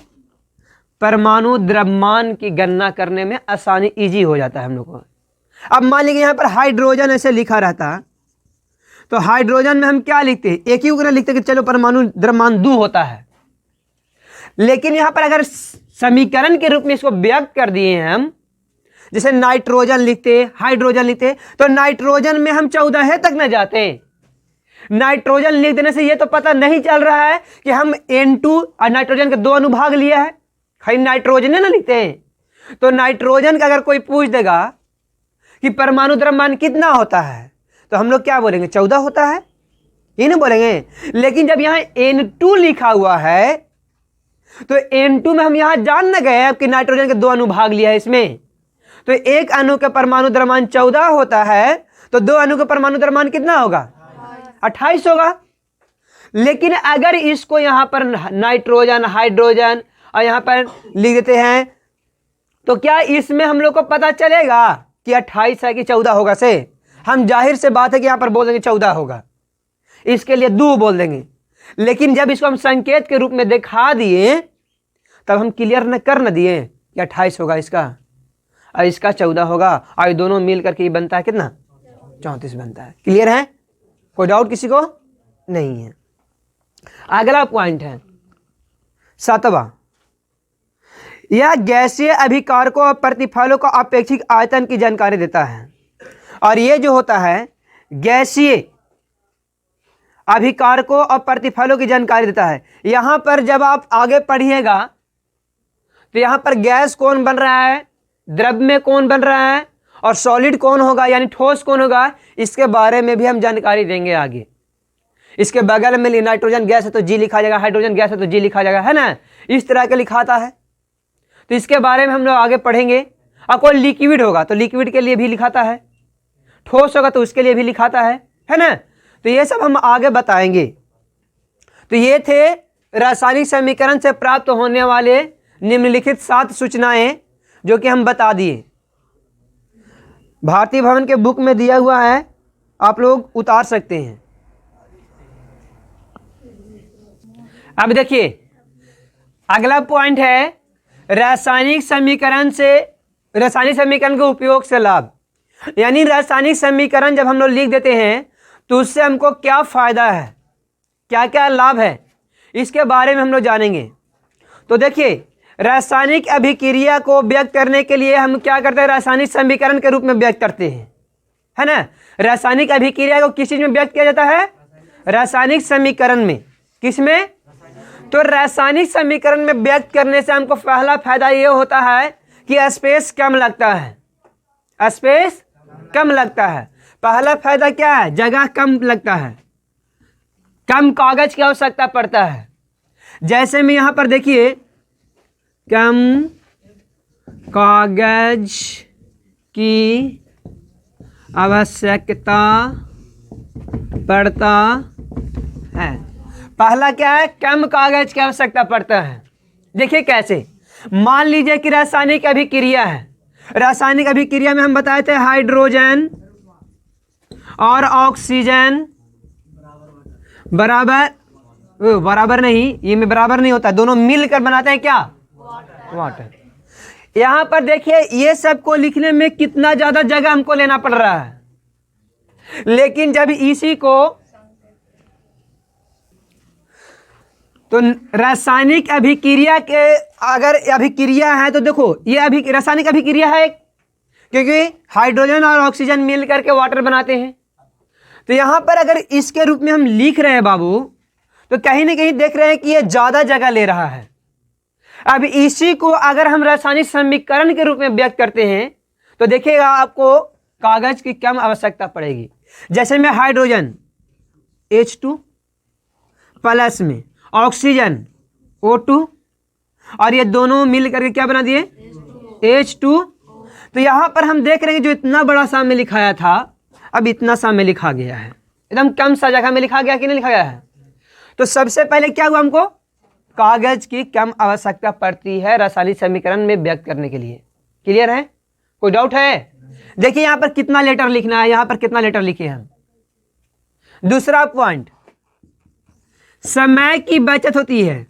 परमाणु द्रव्यमान की गणना करने में आसानी इजी हो जाता है हम लोग को। अब मान लीजिए यहाँ पर हाइड्रोजन ऐसे लिखा रहता, तो हाइड्रोजन में हम क्या लिखते हैं? एक ही उग्र लिखते कि चलो परमाणु द्रव्यमान 2 होता है। लेकिन यहाँ पर अगर समीकरण के रूप में इसको व्यक्त कर दिए हैं हम, जैसे नाइट्रोजन लिखते, हाइड्रोजन लिखते, तो नाइट्रोजन में हम 14 तक न जाते, नाइट्रोजन लिख देने से ये तो पता नहीं चल रहा है कि हम N2 और नाइट्रोजन के दो अनुभाग लिया है, खाली नाइट्रोजन ना लिखते हैं। तो नाइट्रोजन का अगर कोई पूछ देगा कि परमाणु द्रव्यमान कितना होता है तो हम लोग क्या बोलेंगे, 14 होता है, ये नहीं बोलेंगे। लेकिन जब यहाँ N2 लिखा हुआ है तो N2 में हम यहाँ जान न गए कि नाइट्रोजन के दो अनुभाग लिया है इसमें, तो एक अणु का परमाणु द्रव्यमान 14 होता है, तो दो अणु का परमाणु द्रव्यमान कितना होगा, 28 होगा। लेकिन अगर इसको यहां पर नाइट्रोजन, हाइड्रोजन और यहां पर लिख देते हैं तो क्या इसमें हम लोग को पता चलेगा कि 28 है कि 14 होगा से? हम जाहिर से बात है कि यहां पर बोल देंगे 14 होगा, इसके लिए 2 बोल देंगे। लेकिन जब इसको हम संकेत के रूप में दिखा दिए तब हम क्लियर न कर न दिए कि 28 होगा इसका और इसका 14 होगा, और दोनों मिल करके ये बनता है कितना, 34 बनता है। क्लियर है, कोई डाउट किसी को नहीं है। अगला पॉइंट है 7वां, यह गैसीय अभिकारकों और प्रतिफलों का अपेक्षिक आयतन की जानकारी देता है। और ये जो होता है गैसीय अभिकारकों और प्रतिफलों की जानकारी देता है। यहां पर जब आप आगे पढ़िएगा तो यहां पर गैस कौन बन रहा है, द्रव्य कौन बन रहा है, और सॉलिड कौन होगा यानी ठोस कौन होगा, इसके बारे में भी हम जानकारी देंगे आगे। इसके बगल में नाइट्रोजन गैस है तो जी लिखा जाएगा, हाइड्रोजन गैस है तो जी लिखा जाएगा, है ना, इस तरह का लिखाता है। तो इसके बारे में हम लोग आगे पढ़ेंगे। और कोई लिक्विड होगा तो लिक्विड के लिए भी लिखाता है, ठोस होगा तो उसके लिए भी लिखाता है ना। तो ये सब हम आगे बताएंगे। तो ये थे रासायनिक समीकरण से प्राप्त होने वाले निम्नलिखित 7 सूचनाएं जो कि हम बता दिए। भारतीय भवन के बुक में दिया हुआ है, आप लोग उतार सकते हैं। अब देखिए अगला पॉइंट है रासायनिक समीकरण के उपयोग से लाभ। यानी रासायनिक समीकरण जब हम लोग लिख देते हैं तो उससे हमको क्या फायदा है, क्या क्या लाभ है, इसके बारे में हम लोग जानेंगे। तो देखिए रासायनिक अभिक्रिया को व्यक्त करने के लिए हम क्या करते हैं, रासायनिक समीकरण के रूप में व्यक्त करते हैं, है ना। रासायनिक अभिक्रिया को किस चीज में व्यक्त किया जाता है, रासायनिक समीकरण में। किस में, तो रासायनिक समीकरण में व्यक्त करने से हमको पहला फायदा ये होता है कि स्पेस कम लगता है, स्पेस कम लगता है। पहला फायदा क्या है, जगह कम लगता है, कम कागज की आवश्यकता पड़ता है। जैसे में यहां पर देखिए कम कागज की आवश्यकता पड़ता है। पहला क्या है, कम कागज की आवश्यकता पड़ता है। देखिए कैसे, मान लीजिए कि रासायनिक अभिक्रिया है। रासायनिक अभिक्रिया में हम बताए थे हाइड्रोजन और ऑक्सीजन बराबर नहीं, ये में बराबर नहीं होता, दोनों मिलकर बनाते हैं क्या, वाटर। यहां पर देखिए ये सब को लिखने में कितना ज्यादा जगह हमको लेना पड़ रहा है। लेकिन जब इसी को तो रासायनिक अभिक्रिया के अगर अभिक्रिया है तो देखो ये रासायनिक अभिक्रिया है क्योंकि हाइड्रोजन और ऑक्सीजन मिल करके वाटर बनाते हैं। तो यहां पर अगर इसके रूप में हम लिख रहे हैं बाबू तो कहीं ना कहीं देख रहे हैं कि ये ज्यादा जगह ले रहा है। अब इसी को अगर हम रासायनिक समीकरण के रूप में व्यक्त करते हैं तो देखिएगा आपको कागज की कम आवश्यकता पड़ेगी। जैसे में हाइड्रोजन H2 प्लस में ऑक्सीजन O2 और ये दोनों मिल करके क्या बना दिए H2। तो यहां पर हम देख रहे हैं जो इतना बड़ा सा में लिखाया था अब इतना सा में लिखा गया है, एकदम कम सा जगह में लिखा गया कि नहीं लिखा गया है। तो सबसे पहले क्या हुआ, हमको कागज की कम आवश्यकता पड़ती है रासायनिक समीकरण में व्यक्त करने के लिए। क्लियर है, कोई डाउट है? देखिए यहां पर कितना लेटर लिखना है, यहां पर कितना लेटर लिखे हम। दूसरा पॉइंट, समय की बचत होती है,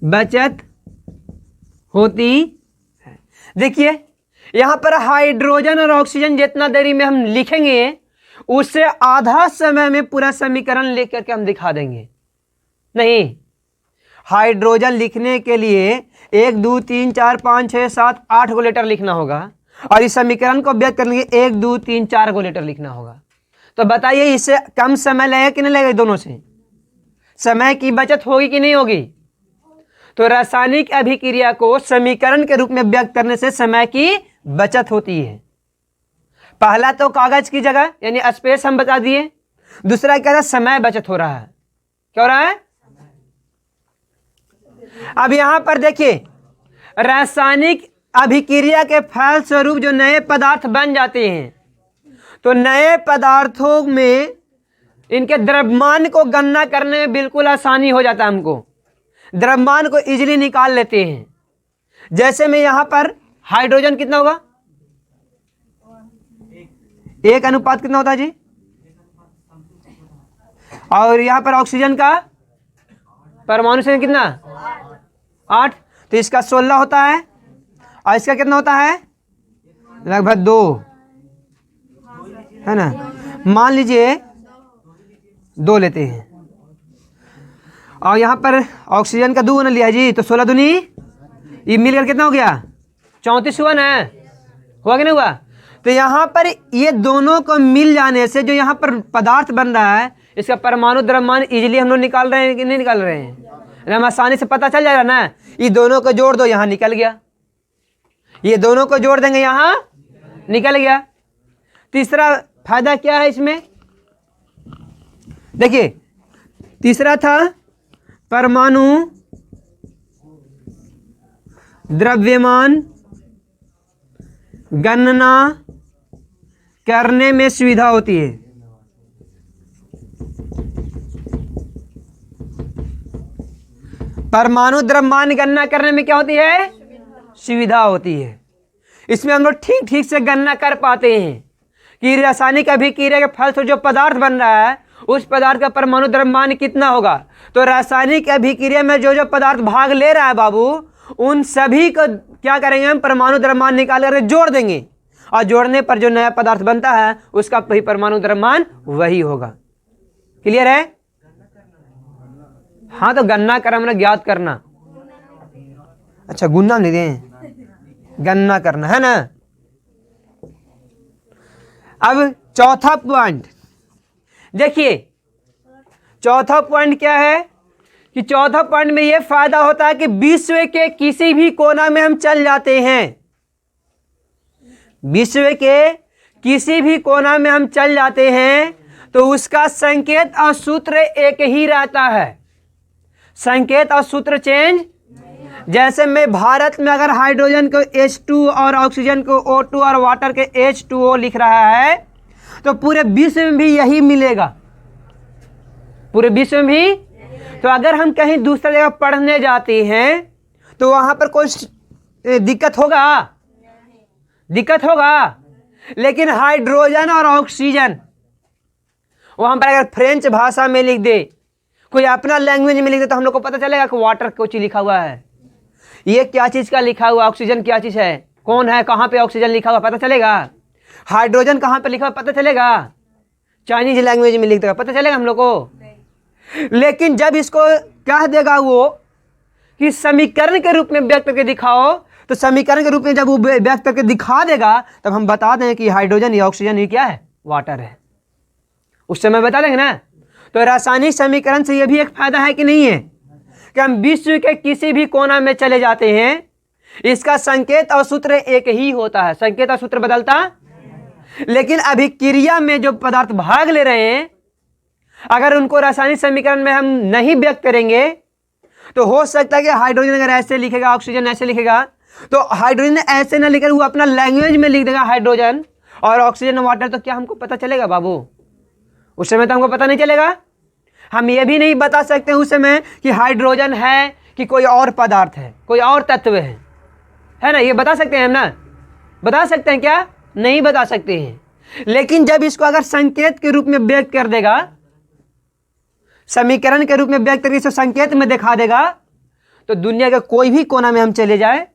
बचत होती है। देखिए यहां पर हाइड्रोजन और ऑक्सीजन जितना देरी में हम लिखेंगे उससे आधा समय में पूरा समीकरण लेकर के हम दिखा देंगे। नहीं, हाइड्रोजन लिखने के लिए 1 2 3 4 5 6 7 8 गो लेटर लिखना होगा और इस समीकरण को व्यक्त करने के लिए 1 2 3 4 गो लेटर लिखना होगा। तो बताइए इससे कम समय लगेगा कि नहीं लगेगा? दोनों से समय की बचत होगी कि नहीं होगी? तो रासायनिक अभिक्रिया को समीकरण के रूप में व्यक्त करने से समय की बचत होती है। पहला तो कागज की जगह यानी स्पेस हम बता दिए, दूसरा क्या था? समय बचत हो रहा है। क्या हो रहा है? अब यहां पर देखिए, रासायनिक अभिक्रिया के फलस्वरूप जो नए पदार्थ बन जाते हैं, तो नए पदार्थों में इनके द्रव्यमान को गणना करने में बिल्कुल आसानी हो जाता है। हमको द्रव्यमान को इजीली निकाल लेते हैं। जैसे में यहां पर हाइड्रोजन कितना होगा? 1 अनुपात कितना होता है जी? और यहां पर ऑक्सीजन का परमाणु संख्या कितना? 8। तो इसका 16 होता है और इसका कितना होता है? लगभग 2, है ना? मान लीजिए 2 लेते हैं और यहां पर ऑक्सीजन का 2 ना लिया जी, तो 16 दूनी ये मिलकर कितना हो गया? 34 हुआ ना? हुआ कि नहीं हुआ? तो यहां पर ये दोनों को मिल जाने से जो यहां पर पदार्थ बन रहा है, इसका परमाणु द्रव्यमान इजीली हम लोग निकाल रहे हैं कि नहीं निकाल रहे हैं? हम आसानी से पता चल जाएगा ना। ये दोनों को जोड़ दो, यहां निकल गया। ये दोनों को जोड़ देंगे, यहां निकल गया। तीसरा फायदा क्या है इसमें? देखिए, तीसरा था परमाणु द्रव्यमान गणना करने में सुविधा होती है। परमाणु द्रव्यमान गणना करने में क्या होती है? सुविधा होती है। इसमें हम लोग ठीक ठीक से गणना कर पाते हैं कि रासायनिक अभिक्रिया के फल से जो पदार्थ बन रहा है, उस पदार्थ का परमाणु द्रव्यमान कितना होगा। तो रासायनिक अभिक्रिया में जो जो पदार्थ भाग ले रहा है बाबू, उन सभी को क्या करेंगे? हम परमाणु द्रव्यमान निकाल कर जोड़ देंगे और जोड़ने पर जो नया पदार्थ बनता है उसका वही परमाणु द्रव्यमान वही होगा। क्लियर है? हाँ, तो गणना कर हमने ज्ञात करना। अच्छा, गुणा नहीं दें, गणना करना है ना। अब चौथा पॉइंट देखिए, चौथा पॉइंट क्या है कि चौथा पॉइंट में यह फायदा होता है कि विश्व के किसी भी कोना में हम चल जाते हैं। विश्व के किसी भी कोना में हम चल जाते हैं तो उसका संकेत और सूत्र एक ही रहता है। संकेत और सूत्र चेंज। जैसे में भारत में अगर हाइड्रोजन को H2 और ऑक्सीजन को O2 और वाटर के H2O लिख रहा है, तो पूरे विश्व में भी यही मिलेगा। पूरे विश्व में भी। तो अगर हम कहीं दूसरी जगह पढ़ने जाते हैं तो वहां पर कोई दिक्कत होगा? दिक्कत होगा। लेकिन हाइड्रोजन और ऑक्सीजन वहां पर अगर फ्रेंच भाषा में लिख दे, कोई अपना लैंग्वेज में लिख दे, तो हम लोग को पता चलेगा कि वाटर कुछ लिखा हुआ है। ये क्या चीज का लिखा हुआ? ऑक्सीजन क्या चीज है? कौन है? कहां पे ऑक्सीजन लिखा हुआ पता चलेगा? हाइड्रोजन कहां पे लिखा हुआ पता चलेगा? चाइनीज लैंग्वेज में लिख देगा, पता चलेगा हम लोग को। लेकिन जब इसको कह देगा वो कि समीकरण के रूप में व्यक्त करके दिखाओ, तो समीकरण के रूप में जब वो व्यक्त करके दिखा देगा, तब हम बता दें कि हाइड्रोजन या ऑक्सीजन ये क्या है? वाटर है। उस समय बता देंगे ना। तो रासायनिक समीकरण से यह भी एक फायदा है कि नहीं है कि हम विश्व के किसी भी कोना में चले जाते हैं, इसका संकेत और सूत्र एक ही होता है। संकेत और सूत्र बदलता, लेकिन अभिक्रिया में जो पदार्थ भाग ले रहे हैं, अगर उनको रासायनिक समीकरण में हम नहीं व्यक्त करेंगे, तो हो सकता है कि हाइड्रोजन अगर ऐसे लिखेगा, ऑक्सीजन ऐसे लिखेगा, तो हाइड्रोजन ऐसे ना लिखकर वो अपना लैंग्वेज में लिख देगा हाइड्रोजन और ऑक्सीजन वाटर, तो क्या हमको पता चलेगा बाबू? उस समय तो हमको पता नहीं चलेगा। हम ये भी नहीं बता सकते उस समय कि हाइड्रोजन है कि कोई और पदार्थ है, कोई और तत्व है ना। ये बता सकते हैं हम ना? बता सकते हैं क्या? नहीं बता सकते हैं। लेकिन जब इसको अगर संकेत के रूप में व्यक्त कर देगा, समीकरण के रूप में व्यक्त करके इसको संकेत में दिखा देगा, तो दुनिया के कोई भी कोना में हम चले जाए,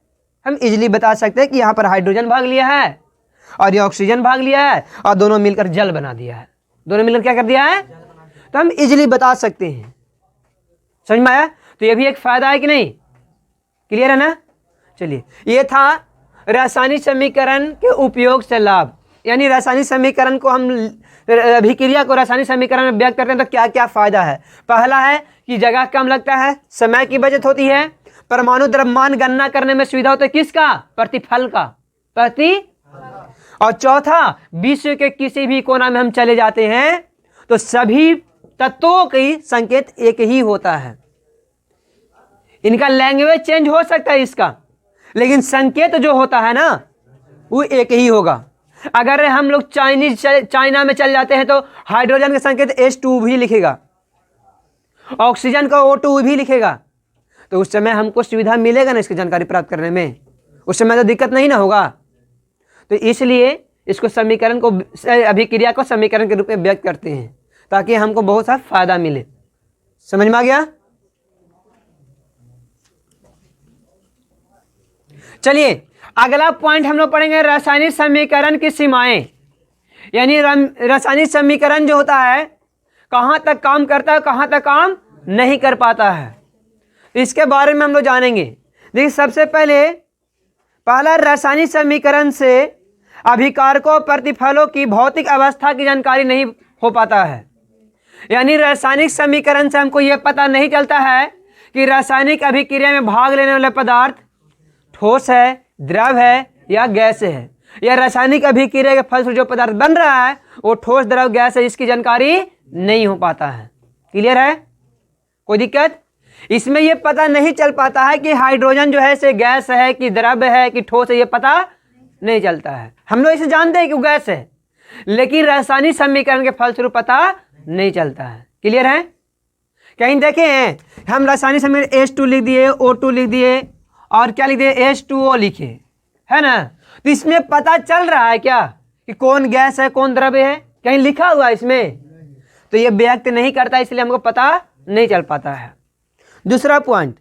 हम इजीली बता सकते हैं कि यहां पर हाइड्रोजन भाग लिया है और ये ऑक्सीजन भाग लिया है और दोनों मिलकर जल बना दिया है। दोनों मिलकर क्या कर दिया है? तो हम इजीली बता सकते हैं। समझ में आया? तो ये भी एक फायदा है कि नहीं? क्लियर है ना? चलिए, ये था रासायनिक समीकरण के उपयोग से लाभ। यानी रासायनिक समीकरण को हम अभिक्रिया को रासायनिक समीकरण में व्यक्त करते हैं तो क्या क्या फायदा है। पहला है कि जगह कम लगता है, समय की बचत होती है, परमाणु द्रव्यमान गणना करने में सुविधा होती है, किसका? प्रतिफल का, और चौथा, विश्व के किसी भी कोना में हम चले जाते हैं तो सभी तत्वों की संकेत एक ही होता है। इनका लैंग्वेज चेंज हो सकता है इसका, लेकिन संकेत जो होता है ना वो एक ही होगा। अगर हम लोग चाइना में चल जाते हैं तो हाइड्रोजन का संकेत H2 भी लिखेगा, ऑक्सीजन का O2 भी लिखेगा, तो उस समय हमको सुविधा मिलेगा ना इसकी जानकारी प्राप्त करने में, उस समय तो दिक्कत नहीं ना होगा। तो इसलिए इसको समीकरण को, अभिक्रिया को समीकरण के रूप में व्यक्त करते हैं ताकि हमको बहुत सा फायदा मिले। समझ में आ गया? चलिए अगला पॉइंट हम लोग पढ़ेंगे, रासायनिक समीकरण की सीमाएं। यानी रासायनिक समीकरण जो होता है कहां तक काम करता है, कहां तक काम नहीं कर पाता है, इसके बारे में हम लोग जानेंगे। देखिए सबसे पहला रासायनिक समीकरण से अभिकारकों प्रतिफलों की भौतिक अवस्था की जानकारी नहीं हो पाता है। यानी रासायनिक समीकरण से हमको यह पता नहीं चलता है कि रासायनिक अभिक्रिया में भाग लेने वाला पदार्थ ठोस है, द्रव है या गैस है, या रासायनिक अभिक्रिया के फलस्वरूप जो पदार्थ बन रहा है वो ठोस, द्रव, गैस है, इसकी जानकारी नहीं हो पाता है। क्लियर है? कोई दिक्कत? इसमें यह पता नहीं चल पाता है कि हाइड्रोजन जो है से गैस है कि द्रव है कि ठोस है, ये पता नहीं चलता है। हम लोग इसे जानते हैं कि वो गैस है, लेकिन रासायनिक समीकरण के फलस्वरूप पता नहीं चलता है। क्लियर है? कहीं देखें हम रासायनिक समीकरण H2 लिख दिए, O2 लिख दिए और क्या लिख दिए, H2O लिखे, है ना? तो इसमें पता चल रहा है क्या कि कौन गैस है कौन द्रव्य है? कहीं लिखा हुआ है इसमें? तो ये व्यक्त नहीं करता, इसलिए हमको पता नहीं चल पाता है। दूसरा पॉइंट,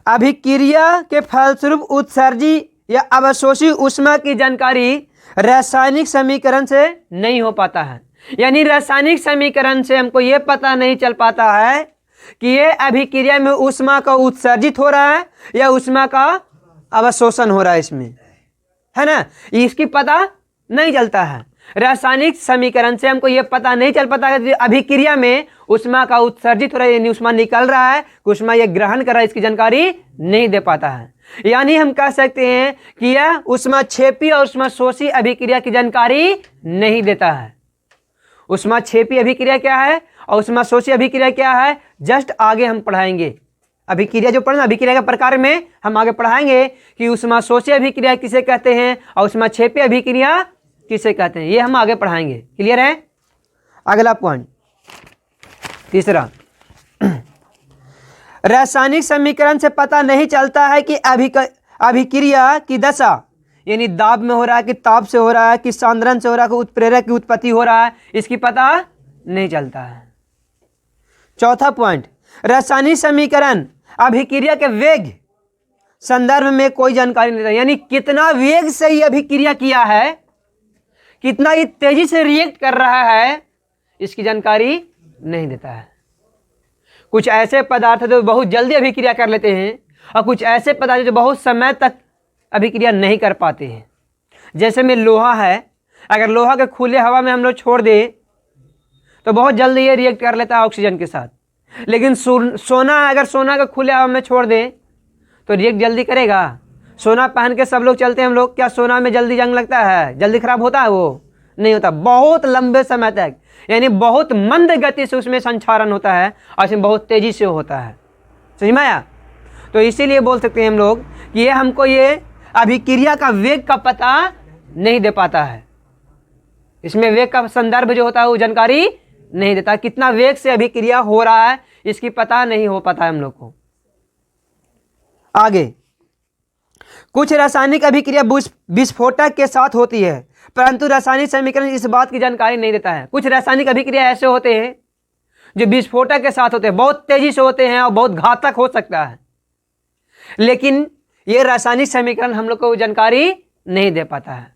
अभिक्रिया के फलस्वरूप उत्सर्जी या अवशोषी ऊष्मा की जानकारी रासायनिक समीकरण से नहीं हो पाता है। यानी रासायनिक समीकरण से हमको यह पता नहीं चल पाता है कि ये अभिक्रिया में ऊष्मा का उत्सर्जित हो रहा है या ऊष्मा का अवशोषण हो रहा है इसमें, है ना? इसकी पता नहीं चलता है। रासायनिक समीकरण से हमको यह पता नहीं चल पाता है कि अभिक्रिया में ऊष्मा का उत्सर्जित हो रहा है, यानी ऊष्मा निकल रहा है, ऊष्मा ये ग्रहण कर रहा है, इसकी जानकारी नहीं दे पाता है। यानी हम कह सकते हैं कि यह ऊष्माक्षेपी और ऊष्माशोषी अभिक्रिया की जानकारी नहीं देता है। ऊष्माक्षेपी अभिक्रिया क्या है और ऊष्माशोषी अभिक्रिया क्या है, जस्ट आगे हम पढ़ाएंगे। अभिक्रिया जो पढ़ना, अभिक्रिया के प्रकार में हम आगे पढ़ाएंगे कि ऊष्माशोषी अभिक्रिया किसे कहते हैं और ऊष्माक्षेपी अभिक्रिया किसे कहते हैं, ये हम आगे पढ़ाएंगे। क्लियर है? अगला पॉइंट, तीसरा, रासायनिक समीकरण से पता नहीं चलता है कि अभिक्रिया की दशा, यानी दाब में हो रहा है कि ताप से हो रहा है कि सांद्रण से हो रहा है कि उत्प्रेरक की उत्पत्ति हो रहा है, इसकी पता नहीं चलता है। चौथा पॉइंट, रासायनिक समीकरण अभिक्रिया के वेग संदर्भ में कोई जानकारी नहीं देता। यानी कितना वेग से ये अभिक्रिया किया है, कितना ये तेजी से रिएक्ट कर रहा है, इसकी जानकारी नहीं देता है। कुछ ऐसे पदार्थ जो बहुत जल्दी अभिक्रिया कर लेते हैं और कुछ ऐसे पदार्थ जो बहुत समय तक अभिक्रिया नहीं कर पाते हैं। जैसे में लोहा है, अगर लोहा के खुले हवा में हम लोग छोड़ दें तो बहुत जल्दी ये रिएक्ट कर लेता है ऑक्सीजन के साथ, लेकिन सोना, अगर सोना को खुले हवा में छोड़ दें तो रिएक्ट जल्दी करेगा? सोना पहन के सब लोग चलते हैं हम लोग, क्या सोना में जल्दी जंग लगता है, जल्दी खराब होता है? वो नहीं होता, बहुत लंबे समय तक, यानी बहुत मंद गति से उसमें संचारण होता है और इसमें बहुत तेजी से होता है। समझ में आया? तो इसीलिए बोल सकते हैं हम लोग कि ये हमको ये अभिक्रिया का वेग का पता नहीं दे पाता है। इसमें वेग का संदर्भ जो होता है वो जानकारी नहीं देता, कितना वेग से अभिक्रिया हो रहा है इसकी पता नहीं हो पाता है हम लोग को। आगे, कुछ रासायनिक अभिक्रिया विस्फोटक के साथ होती है, परंतु रासायनिक समीकरण इस बात की जानकारी नहीं देता है। कुछ रासायनिक अभिक्रिया ऐसे होते हैं जो विस्फोटक के साथ होते हैं, बहुत तेजी से होते हैं और बहुत घातक हो सकता है, लेकिन ये रासायनिक समीकरण हम लोग को जानकारी नहीं दे पाता है।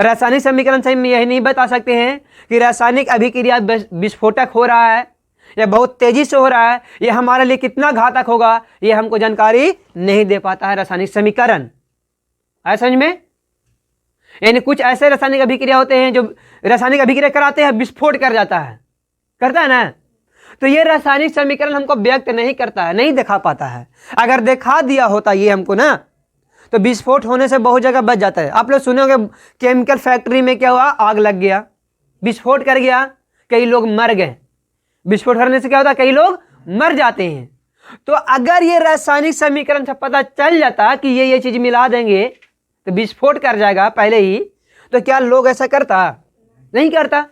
रासायनिक समीकरण से हम यही नहीं बता सकते हैं कि रासायनिक अभिक्रिया विस्फोटक हो रहा है या बहुत तेजी से हो रहा है, ये हमारे लिए कितना घातक होगा, ये हमको जानकारी नहीं दे पाता है रासायनिक समीकरण। आया समझ में? यानी कुछ ऐसे रासायनिक अभिक्रिया होते हैं जो रासायनिक अभिक्रिया कराते हैं, विस्फोट कर जाता है, करता है ना। तो ये रासायनिक समीकरण हमको व्यक्त नहीं करता है, नहीं दिखा पाता है। अगर दिखा दिया होता ये हमको ना, तो विस्फोट होने से बहुत जगह बच जाता है। आप लोग सुने होंगे केमिकल फैक्ट्री में क्या हुआ, आग लग गया, विस्फोट कर गया, कई लोग मर गए। विस्फोट करने से क्या होता है, कई लोग मर जाते हैं। तो अगर ये रासायनिक समीकरण से पता चल जाता कि ये चीज मिला देंगे तो विस्फोट कर जाएगा पहले ही, तो क्या लोग ऐसा करता, नहीं करता।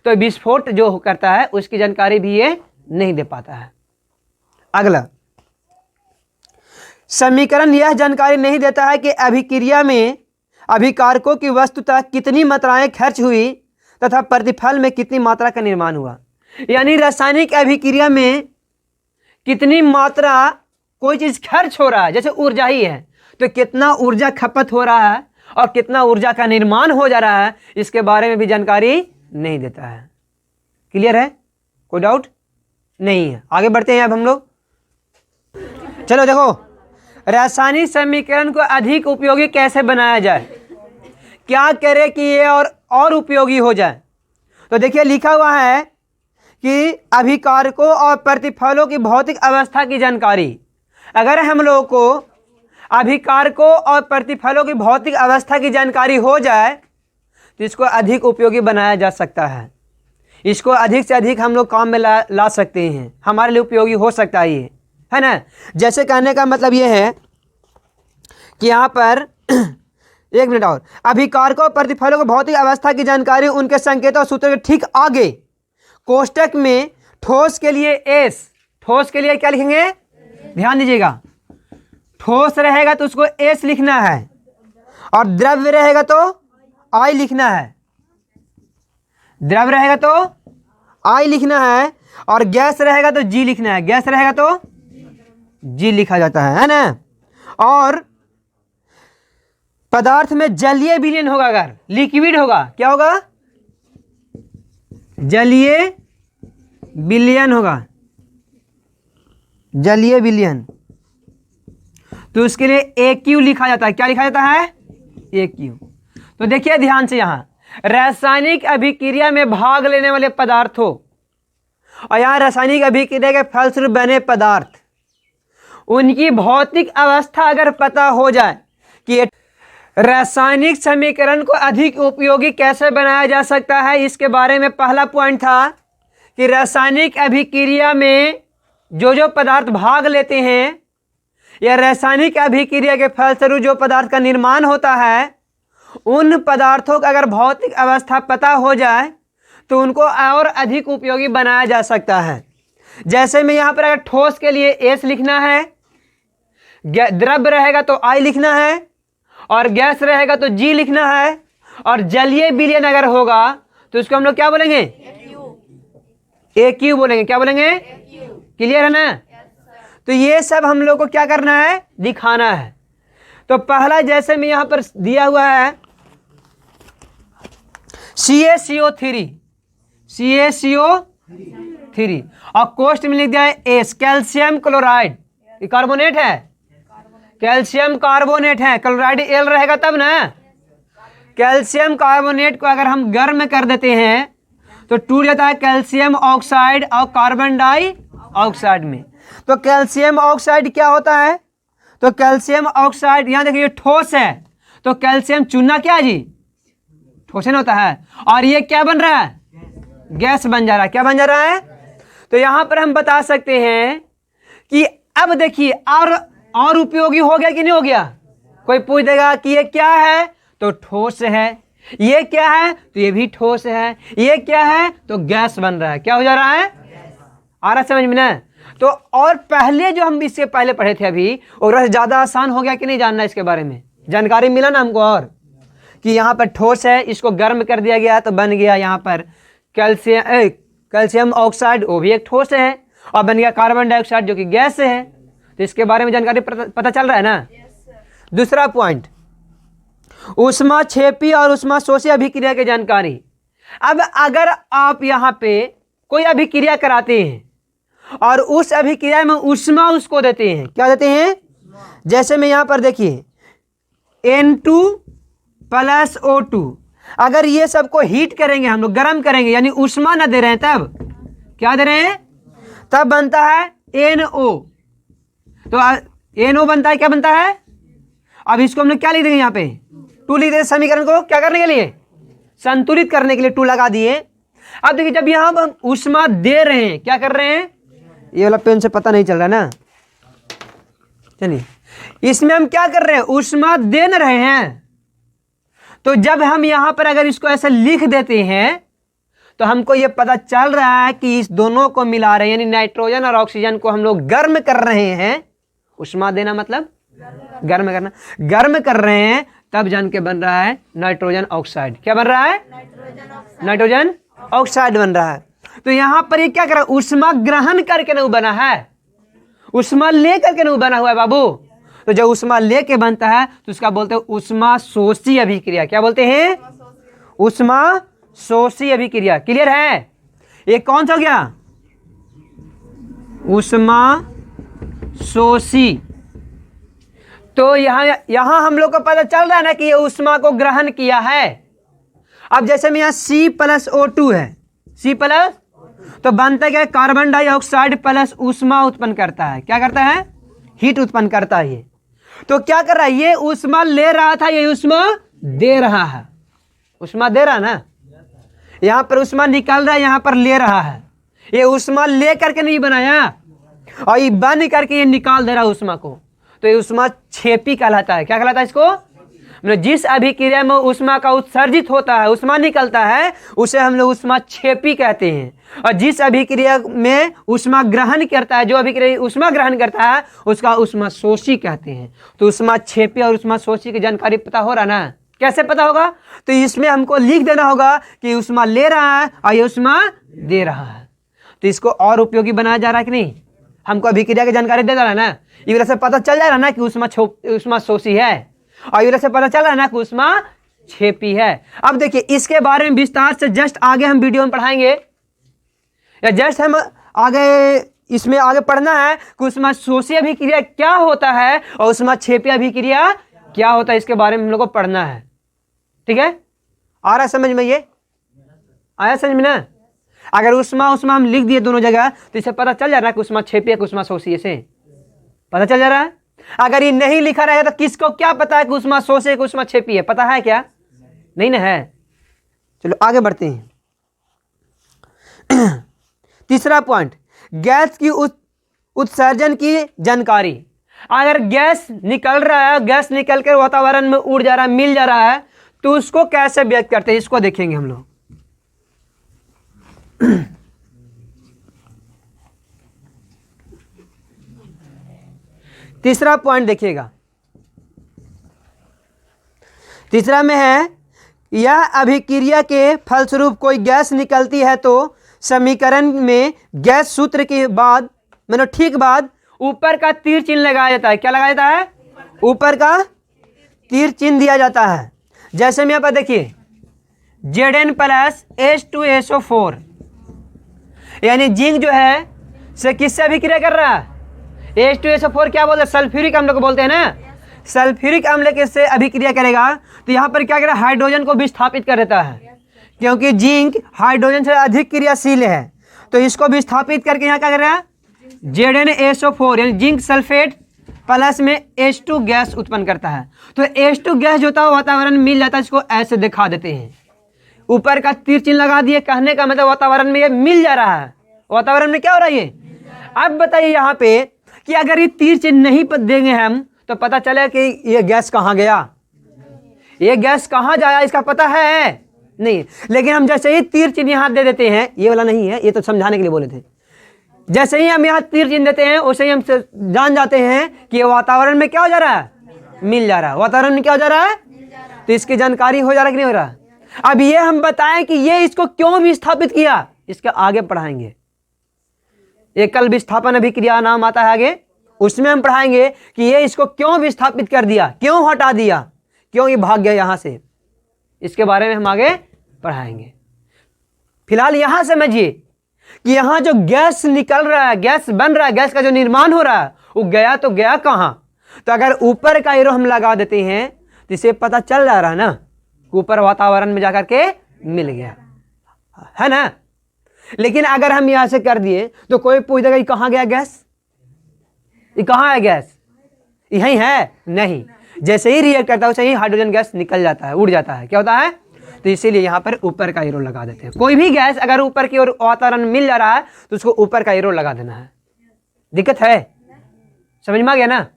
तो विस्फोट जो करता है उसकी जानकारी भी ये नहीं दे पाता है। अगला समीकरण यह जानकारी नहीं देता है कि अभिक्रिया में अभिकारकों की वस्तुतः कितनी मात्राएं खर्च हुई तथा प्रतिफल में कितनी मात्रा का निर्माण हुआ। यानी रासायनिक अभिक्रिया में कितनी मात्रा कोई चीज खर्च हो रहा है, जैसे ऊर्जा ही है तो कितना ऊर्जा खपत हो रहा है और कितना ऊर्जा का निर्माण हो जा रहा है, इसके बारे में भी जानकारी नहीं देता है। क्लियर है, कोई डाउट नहीं है। आगे बढ़ते हैं अब हम लोग। चलो देखो, रासायनिक समीकरण को अधिक उपयोगी कैसे बनाया जाए, क्या करे कि ये और उपयोगी हो जाए। तो देखिए लिखा हुआ है कि अभिकारकों और प्रतिफलों की भौतिक अवस्था की जानकारी। अगर हम लोगों को अभिकारकों और प्रतिफलों की भौतिक अवस्था की जानकारी हो जाए तो इसको अधिक उपयोगी बनाया जा सकता है। इसको अधिक से अधिक हम लोग काम में ला सकते हैं, हमारे लिए उपयोगी हो सकता है ये, है ना। जैसे कहने का मतलब ये है कि यहाँ पर एक मिनट और, अभिकारकों और प्रतिफलों की भौतिक अवस्था की जानकारी उनके संकेतों और सूत्रों के ठीक आगे कोष्टक में ठोस के लिए एस, ठोस के लिए क्या लिखेंगे, ध्यान दीजिएगा, ठोस रहेगा तो उसको एस लिखना है और द्रव्य रहेगा तो आई लिखना है, द्रव्य रहेगा तो आई लिखना है और गैस रहेगा तो जी लिखना है, गैस रहेगा तो जी लिखा जाता है ना। और पदार्थ में जलीय विलयन होगा, अगर लिक्विड होगा क्या होगा, जलीय विलयन होगा, जलीय विलयन, तो उसके लिए AQ लिखा जाता है। क्या लिखा जाता है, AQ। तो देखिए ध्यान से, यहां रासायनिक अभिक्रिया में भाग लेने वाले पदार्थों और यहां रासायनिक अभिक्रिया के फलस्वरूप बने पदार्थ, उनकी भौतिक अवस्था अगर पता हो जाए कि रासायनिक समीकरण को अधिक उपयोगी कैसे बनाया जा सकता है, इसके बारे में पहला पॉइंट था कि रासायनिक अभिक्रिया में जो पदार्थ भाग लेते हैं या रासायनिक अभिक्रिया के फलस्वरूप जो पदार्थ का निर्माण होता है, उन पदार्थों का अगर भौतिक अवस्था पता हो जाए तो उनको और अधिक उपयोगी बनाया जा सकता है। जैसे में यहाँ पर अगर ठोस के लिए एस लिखना है, द्रव्य रहेगा तो आई लिखना है और गैस रहेगा तो जी लिखना है, और जलीय विलयन अगर होगा तो उसको हम लोग क्या बोलेंगे, AQ बोलेंगे। क्या बोलेंगे, क्लियर है ना। तो ये सब हम लोग को क्या करना है, दिखाना है। तो पहला जैसे में यहां पर दिया हुआ है CaCO3, CaCO3 और कोष्ठ में लिख दिया है एस, कैल्शियम क्लोराइड, ये कार्बोनेट है, कैल्शियम कार्बोनेट है, क्लोराइड एल रहेगा तब ना। कैल्शियम कार्बोनेट को अगर हम गर्म कर देते हैं तो टूट जाता है कैल्शियम ऑक्साइड और कार्बन डाई ऑक्साइड में। तो कैल्शियम ऑक्साइड क्या होता है, तो कैल्शियम ऑक्साइड यहां देखिए ठोस है तो कैल्शियम चूना क्या है जी, ठोसन होता है, और ये क्या बन रहा है, गैस बन जा रहा है। क्या बन जा रहा है, तो यहां पर हम बता सकते हैं कि अब देखिए और उपयोगी हो गया कि नहीं हो गया। कोई पूछ देगा कि ये क्या है, तो ठोस है, ये क्या है तो ये भी ठोस है, ये क्या है तो गैस बन रहा है। क्या हो जा रहा है, आ रहा समझ में ना। तो और पहले जो हम इससे पहले पढ़े थे अभी, और ज्यादा आसान हो गया कि नहीं जानना, इसके बारे में जानकारी मिला ना हमको, और कि यहाँ पर ठोस है, इसको गर्म कर दिया गया तो बन गया यहाँ पर कैल्शियम ऑक्साइड, वो भी एक ठोस है, और बन गया कार्बन डाइऑक्साइड जो कि गैस है। तो इसके बारे में जानकारी पता चल रहा है ना। दूसरा पॉइंट, ऊष्माक्षेपी और ऊष्माशोषी अभिक्रिया की जानकारी। अब अगर आप यहाँ पे कोई अभिक्रिया कराते हैं और उस अभिक्रिया में ऊष्मा उसको देते हैं, क्या देते हैं, जैसे में यहाँ पर देखिए N2 प्लस O2, अगर ये सबको हीट करेंगे, हम लोग गर्म करेंगे, यानी ऊष्मा न दे रहे हैं, तब क्या दे रहे हैं, तब बनता है NO। तो NO बनता है, क्या बनता है, अब इसको हम लोग क्या लिख देंगे, यहाँ पे 2 लिख देंगे, समीकरण को क्या करने के लिए, संतुलित करने के लिए 2 लगा दिए। अब देखिए जब यहां हम ऊष्मा दे रहे हैं, क्या कर रहे हैं, ये वाला पेन से पता नहीं चल रहा ना, चलिए इसमें हम क्या कर रहे हैं, ऊष्मा दे न रहे हैं। तो जब हम यहां पर अगर इसको ऐसे लिख देते हैं तो हमको ये पता चल रहा है कि इस दोनों को मिला रहे हैं, यानी नाइट्रोजन और ऑक्सीजन को हम लोग गर्म कर रहे हैं। ऊष्मा देना मतलब गर्म करना, गर्म कर रहे हैं, तब जान के बन रहा है नाइट्रोजन ऑक्साइड। क्या बन रहा है, नाइट्रोजन ऑक्साइड बन रहा है। तो यहां पर ये क्या कर रहा है, ऊष्मा ग्रहण करके नहीं बना है, ऊष्मा ले करके नहीं बना हुआ है बाबू। तो जब ऊष्मा लेके बनता है तो उसका बोलते हैं ऊष्मा शोषी अभिक्रिया। क्या बोलते हैं, ऊष्मा शोषी अभिक्रिया। क्लियर है, ये कौन सा हो गया, ऊष्मा शोषी। तो यहां हम लोग को पता चल रहा है ना कि ये ऊष्मा को ग्रहण किया है। अब जैसे में यहाँ C+O2 है, C प्लस, तो बनता क्या, कार्बन डाइऑक्साइड प्लस ऊष्मा उत्पन्न करता है। क्या करता है, हीट उत्पन्न करता है। ये तो क्या कर रहा है, ये ऊष्मा ले रहा था, ये ऊष्मा दे रहा है, ऊष्मा दे रहा है ना, यहां पर ऊष्मा निकाल रहा है, यहां पर ले रहा है। ये ऊष्मा ले करके नहीं बनाया और ये बन करके ये निकाल दे रहा है ऊष्मा को, तो ये ऊष्मा क्षेपी कहलाता है। क्या कहलाता है इसको, जिस अभिक्रिया में ऊष्मा का उत्सर्जित होता है, ऊष्मा निकलता है, उसे हम लोग ऊष्मा क्षेपी कहते हैं। और जिस अभिक्रिया में ऊष्मा ग्रहण करता है, जो अभिक्रिया ऊष्मा ग्रहण करता है, उसका ऊष्मा शोषी कहते हैं। तो ऊष्मा क्षेपी और ऊष्मा शोषी की जानकारी पता हो रहा ना, कैसे पता होगा, तो इसमें हमको लिख देना होगा कि ऊष्मा ले रहा है और ये ऊष्मा दे रहा है। तो इसको और उपयोगी बनाया जा रहा है कि नहीं, हमको अभिक्रिया की जानकारी दे जा रहा है ना, इस वजह से पता चल जा रहा है ना कि ऊष्मा शोषी है, और इधर से पता चल रहा है ना कि ऊष्मा क्षेपी है। अब देखिए इसके बारे में विस्तार से जस्ट आगे हम वीडियो में पढ़ाएंगे, या जस्ट हम आगे इसमें आगे पढ़ना है कि ऊष्मा शोषी अभिक्रिया क्या होता है और ऊष्मा क्षेपी अभिक्रिया क्या होता है, इसके बारे में हम लोग को पढ़ना है। ठीक है, आ रहा है समझ में, ये आया समझ में ना। अगर ऊष्मा हम लिख दिए दोनों जगह तो इससे पता चल जा रहा है कि ऊष्मा क्षेपी है कि ऊष्मा शोषी, से पता चल जा रहा है। अगर ये नहीं लिखा रहेगा तो किसको क्या पता है कि ऊष्मा शोषी कि ऊष्मा क्षेपी है, पता है क्या, नहीं ना है। चलो आगे बढ़ते हैं। तीसरा पॉइंट, गैस की उत्सर्जन की जानकारी। अगर गैस निकल रहा है, गैस निकल कर वातावरण में उड़ जा रहा है, मिल जा रहा है, तो उसको कैसे व्यक्त करते हैं, इसको देखेंगे हम लोग। तीसरा पॉइंट देखिएगा, तीसरा में है, यह अभिक्रिया के फलस्वरूप कोई गैस निकलती है तो समीकरण में गैस सूत्र के बाद मतलब ठीक बाद ऊपर का तीर चिन्ह लगाया जाता है। क्या लगाया जाता है, ऊपर का तीर चिन्ह दिया जाता है। जैसे में यहाँ पर देखिए Zn प्लस H2SO4, यानी जिंक जो है से किससे अभिक्रिया कर रहा है, H2SO4 क्या बोलते हैं, सल्फ्यूरिक अम्ल को बोलते हैं ना। सल्फ्यूरिक अम्ल के से अभिक्रिया करेगा तो यहाँ पर क्या करेगा, हाइड्रोजन को विस्थापित कर देता है, क्योंकि जिंक हाइड्रोजन से अधिक क्रियाशील है। तो इसको विस्थापित करके यहाँ क्या करेगा, ZnSO4 यानी जिंक सल्फेट प्लस में H2 गैस उत्पन्न करता है। तो H2 गैस जो था वातावरण में मिल जाता है, इसको ऐसे दिखा देते हैं, ऊपर का तीर चिन्ह लगा दिए। कहने का मतलब वातावरण में ये मिल जा रहा है, वातावरण में क्या हो रहा है ये। अब बताइए यहाँ पे कि अगर ये तीर चिन्ह नहीं देंगे हम तो पता चले कि ये गैस कहाँ गया, ये गैस कहाँ जाया, इसका पता है नहीं। लेकिन हम जैसे ही तीर चिन्ह यहाँ दे देते हैं, ये वाला नहीं है, ये तो समझाने के लिए बोले थे, जैसे ही हम यहाँ तीर चिन्ह देते हैं वैसे ही हम जान जाते हैं कि ये वातावरण में क्या हो जा रहा है, मिल जा रहा है। वातावरण में क्या हो जा रहा है, तो इसकी जानकारी हो जा रहा है कि नहीं हो रहा। अब ये हम बताएं कि ये इसको क्यों विस्थापित किया, इसके आगे पढ़ाएंगे। एकल विस्थापन अभिक्रिया नाम आता है आगे, उसमें हम पढ़ाएंगे कि ये इसको क्यों विस्थापित कर दिया, क्यों हटा दिया, क्यों ये भाग गया यहां से, इसके बारे में हम आगे पढ़ाएंगे। फिलहाल यहां समझिए कि यहां जो गैस निकल रहा है, गैस बन रहा है, गैस का जो निर्माण हो रहा है, वो गया तो गया कहां। तो अगर ऊपर का एरो हम लगा देते हैं तो इसे पता चल जा रहा है ना ऊपर वातावरण में जाकर के मिल गया, है ना। लेकिन अगर हम यहां से कर दिए तो कोई पूछ देगा ये कहाँ गया गैस, ये कहाँ है गैस, यहीं है, नहीं। जैसे ही रिएक्ट करता है वैसे ही हाइड्रोजन गैस निकल जाता है, उड़ जाता है, क्या होता है। तो इसीलिए यहाँ पर ऊपर का एरो लगा देते हैं। कोई भी गैस अगर ऊपर की ओर वातावरण मिल जा रहा है तो उसको ऊपर का एरो लगा देना है। दिक्कत है, समझ में आ गया ना।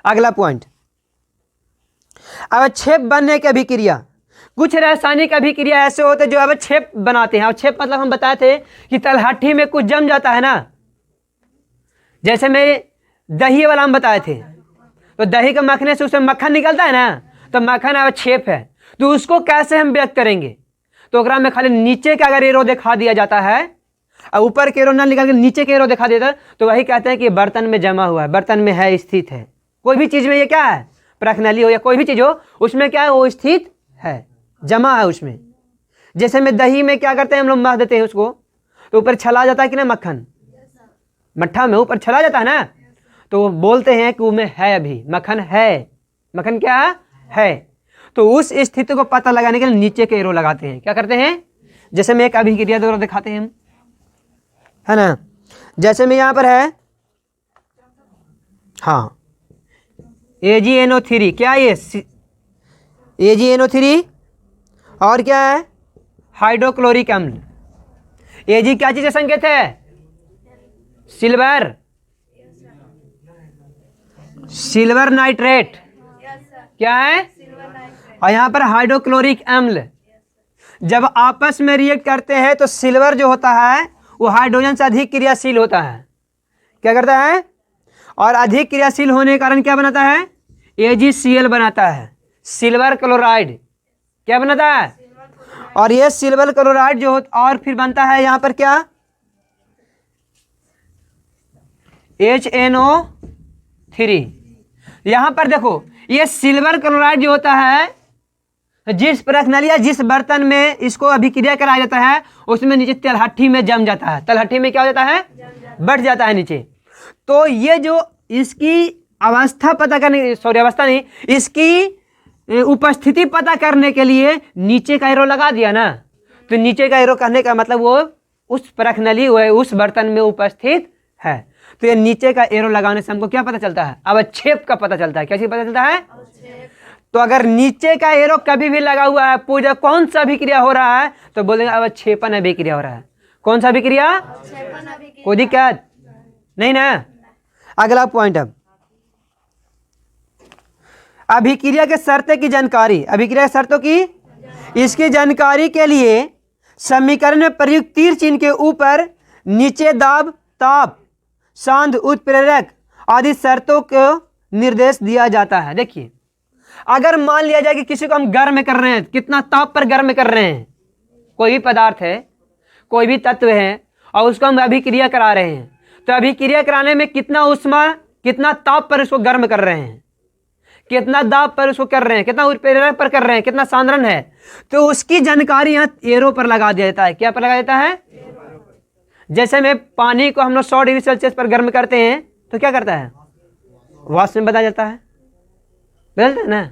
अगला पॉइंट, अवक्षेप बनने की अभिक्रिया। कुछ रासायनिक अभिक्रिया ऐसे होते हैं जो अवक्षेप बनाते हैं। अवक्षेप मतलब हम बताए थे कि तलहटी में कुछ जम जाता है ना, जैसे मैं दही वाला हम बताए थे, तो दही को मखने से उसमें मक्खन निकलता है ना, तो मक्खन अवक्षेप है। तो उसको कैसे हम व्यक्त करेंगे, तो ओकरा में खाली नीचे का अगर एरो दिखा दिया जाता है और ऊपर के एरो ना निकाल के नीचे के एरो दिखा देता है तो वही कहते हैं कि बर्तन में जमा हुआ है, बर्तन में है, स्थित है। कोई भी चीज में ये क्या है, प्रखनली हो या कोई भी चीज हो, उसमें क्या है, वो स्थित है, जमा है उसमें। जैसे में दही में क्या करते हैं हम लोग, मह देते हैं उसको, तो ऊपर छला जाता है कि ना, मक्खन मट्ठा में ऊपर छला जाता है ना, तो वो बोलते हैं कि उसमें है, अभी मक्खन है, मक्खन क्या है। तो उस स्थिति को पता लगाने के लिए नीचे के एरो लगाते हैं। क्या करते हैं, जैसे में एक अभिक्रिया द्वारा दिखाते हैं हम, है ना। जैसे में यहां पर है, हाँ, AgNO3, क्या ये AgNO3 और क्या है, हाइड्रोक्लोरिक अम्ल। Ag क्या चीज का संकेत है, सिल्वर, सिल्वर नाइट्रेट, क्या है, और यहां पर हाइड्रोक्लोरिक अम्ल। जब आपस में रिएक्ट करते हैं तो सिल्वर जो होता है वो हाइड्रोजन से अधिक क्रियाशील होता है। क्या करता है, और अधिक क्रियाशील होने के कारण क्या बनाता है, AgCl बनाता है, सिल्वर क्लोराइड। क्या बनाता है, और ये सिल्वर क्लोराइड जो और फिर बनता है यहां पर क्या, HNO3। यहां पर देखो, ये सिल्वर क्लोराइड जो होता है, जिस प्रखनली या जिस बर्तन में इसको अभिक्रिया कराया जाता है उसमें नीचे तलहटी में जम जाता है, तलहटी में क्या हो जाता है, बढ़ जाता है नीचे। तो ये जो इसकी अवस्था पता करने, सॉरी अवस्था नहीं, इसकी उपस्थिति पता करने के लिए नीचे का एरो लगा दिया ना, तो नीचे का एरो कहने का मतलब वो उस प्रखनली उस बर्तन में उपस्थित है। तो ये नीचे का एरो लगाने से हमको क्या पता चलता है, अवक्षेप का पता चलता है। क्या चीज पता चलता है, तो अगर नीचे का एरो कभी भी लगा हुआ है, पूजा कौन सा अभिक्रिया हो रहा है, तो बोलेंगे अवक्षेपण अभिक्रिया हो रहा है। कौन सा अभिक्रिया, कोई दिक्कत नहीं ना। अगला पॉइंट, अब अभिक्रिया के शर्तें की जानकारी। अभिक्रिया के शर्तों की, इसकी जानकारी के लिए समीकरण में प्रयुक्त तीर चिन्ह के ऊपर नीचे दाब, ताप, सांद्ध, उत्प्रेरक आदि शर्तों को निर्देश दिया जाता है। देखिए, अगर मान लिया जाए कि किसी को हम गर्म कर रहे हैं, कितना ताप पर गर्म कर रहे हैं, कोई भी पदार्थ है, कोई भी तत्व है, और उसको हम अभिक्रिया करा रहे हैं, तो अभिक्रिया कराने में कितना उष्मा, कितना ताप पर उसको गर्म कर रहे हैं, कितना दाब पर उसको कर रहे हैं, कितना उत्प्रेरक पर कर रहे हैं, कितना सांद्रण है, तो उसकी जानकारी यहाँ एरो पर लगा दिया जाता है। क्या पर लगा देता है, जैसे में पानी को हम लोग 100 डिग्री सेल्सियस पर गर्म करते हैं तो क्या करता है, वाष्प में बदल जाता है, बदलता है ना,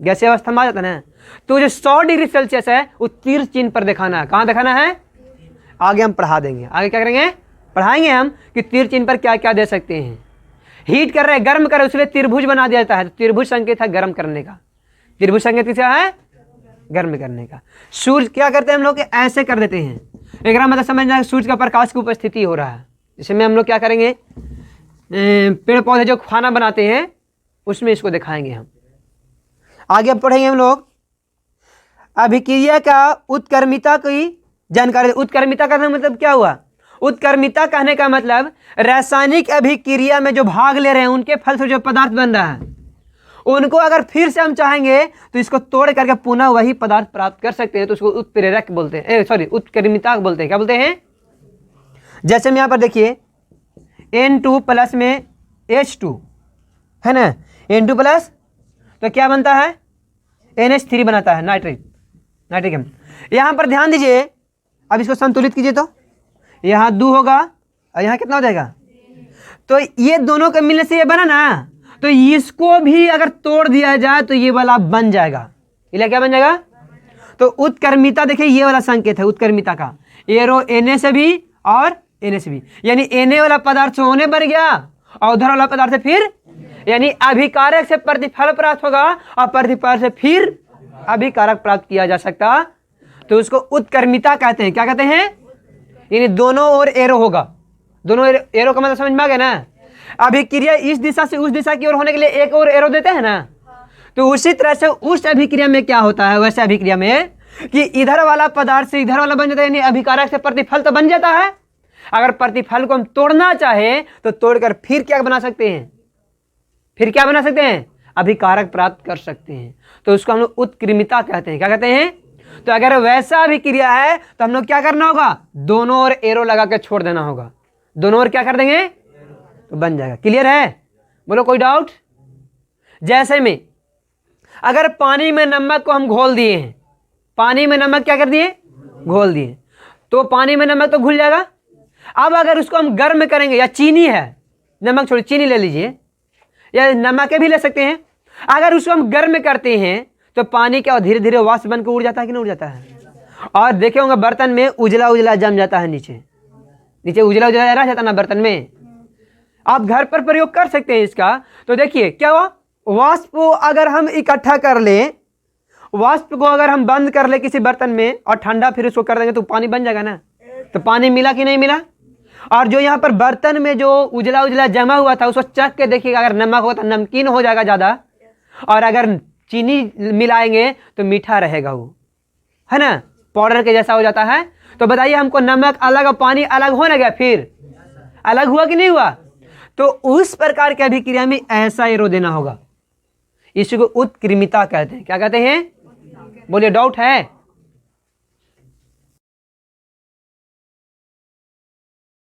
गैसीय अवस्था में आ जाता है ना। तो जो 100 डिग्री सेल्सियस है वो तीर चिन्ह पर दिखाना है। कहाँ दिखाना है, आगे हम पढ़ा देंगे, आगे क्या करेंगे, पढ़ाएंगे हम कि तीर चिन्ह पर क्या क्या दे सकते हैं। हीट कर रहे हैं, गर्म कर रहे हैं, इसलिए त्रिभुज बना दिया जाता है, तो त्रिभुज संकेत है गर्म करने का, त्रिभुज संकेत क्या है, गर्म करने का। सूर्य क्या करते हैं हम लोग, ऐसे कर देते हैं, एक मतलब समझना है सूर्य का प्रकाश की उपस्थिति हो रहा है। इसमें हम लोग क्या करेंगे, पेड़ पौधे जो खाना बनाते हैं उसमें इसको दिखाएंगे हम। आगे अब पढ़ेंगे हम लोग अभिक्रिया का उत्क्रमिता की जानकारी। उत्क्रमिता का मतलब क्या हुआ, उत्क्रमिता कहने का मतलब रासायनिक अभिक्रिया में जो भाग ले रहे हैं उनके फल से जो पदार्थ बन रहा है, उनको अगर फिर से हम चाहेंगे तो इसको तोड़ करके पुनः वही पदार्थ प्राप्त कर सकते हैं, तो उसको उत्प्रेरक बोलते हैं, सॉरी उत्क्रमिता बोलते हैं। क्या बोलते हैं, जैसे हम यहाँ पर देखिए N2 प्लस में H2 है ना, N2 प्लस तो क्या बनता है, NH3 बनाता है, नाइट्रिक अम्ल। यहाँ पर ध्यान दीजिए, अब इसको संतुलित कीजिए तो यहाँ 2 होगा और यहाँ कितना हो जाएगा, तो ये दोनों के मिलने से ये बना ना, तो इसको भी अगर तोड़ दिया जाए तो ये वाला बन जाएगा, ये क्या बन जाएगा, तो उत्क्रमिता देखिए ये वाला संकेत है उत्क्रमिता का, एरो Na से भी और Na से भी, यानी Na वाला पदार्थ से होने बढ़ गया और उधर वाला पदार्थ से फिर, यानी अभिकारक से प्रतिफल प्राप्त होगा और प्रतिफल से फिर अभिकारक प्राप्त किया जा सकता, तो उसको उत्क्रमिता कहते हैं। क्या कहते हैं? यानी दोनों ओर एरो होगा, दोनों एरो का मतलब समझ में आ गया ना। अभिक्रिया इस दिशा से उस दिशा की ओर होने के लिए एक और एरो देते हैं ना, तो उसी तरह से उस अभिक्रिया में क्या होता है, वैसे अभिक्रिया में कि इधर वाला पदार्थ से इधर वाला बन जाता है, यानी अभिकारक से प्रतिफल तो बन जाता है। अगर प्रतिफल को हम तोड़ना चाहे तो तोड़कर फिर क्या बना सकते हैं, फिर क्या बना सकते हैं, अभिकारक प्राप्त कर सकते हैं, तो उसको हम लोग उत्क्रमिता कहते हैं। क्या कहते हैं? तो अगर वैसा अभिक्रिया है तो हम लोग क्या करना होगा, दोनों ओर एरो लगा के छोड़ देना होगा, दोनों ओर क्या कर देंगे तो बन जाएगा। क्लियर है? बोलो कोई डाउट? जैसे में अगर पानी में नमक को हम घोल दिए हैं, पानी में नमक क्या कर दिए, घोल दिए, तो पानी में नमक तो घुल जाएगा। अब अगर उसको हम गर्म करेंगे, या चीनी है, नमक छोड़िए चीनी ले लीजिए या नमक भी ले सकते हैं, अगर उसको हम गर्म करते हैं तो पानी क्या धीरे धीरे वाष्प बनकर उड़ जाता है कि नहीं उड़ जाता है? और देखे होंगे बर्तन में उजला उजला जम जाता है, नीचे नीचे उजला उजला रह जाता है ना बर्तन में। आप घर पर प्रयोग कर सकते हैं इसका। तो देखिए क्या हुआ, वाष्प को अगर हम इकट्ठा कर ले, वाष्प को अगर हम बंद कर ले किसी बर्तन में और ठंडा फिर उसको कर देंगे तो पानी बन जाएगा ना। तो पानी मिला कि नहीं मिला? और जो यहाँ पर बर्तन में जो उजला उजला जमा हुआ था उसको चख के देखिएगा, अगर नमक हो तो नमकीन हो जाएगा ज़्यादा, और अगर चीनी मिलाएंगे तो मीठा रहेगा, वो है ना, पाउडर के जैसा हो जाता है। तो बताइए हमको नमक अलग और पानी अलग हो ना गया, फिर अलग हुआ कि नहीं हुआ? तो उस प्रकार की अभिक्रिया में ऐसा एरो देना होगा, इसको उत्क्रमिता कहते हैं। क्या कहते हैं? बोलिए डाउट है?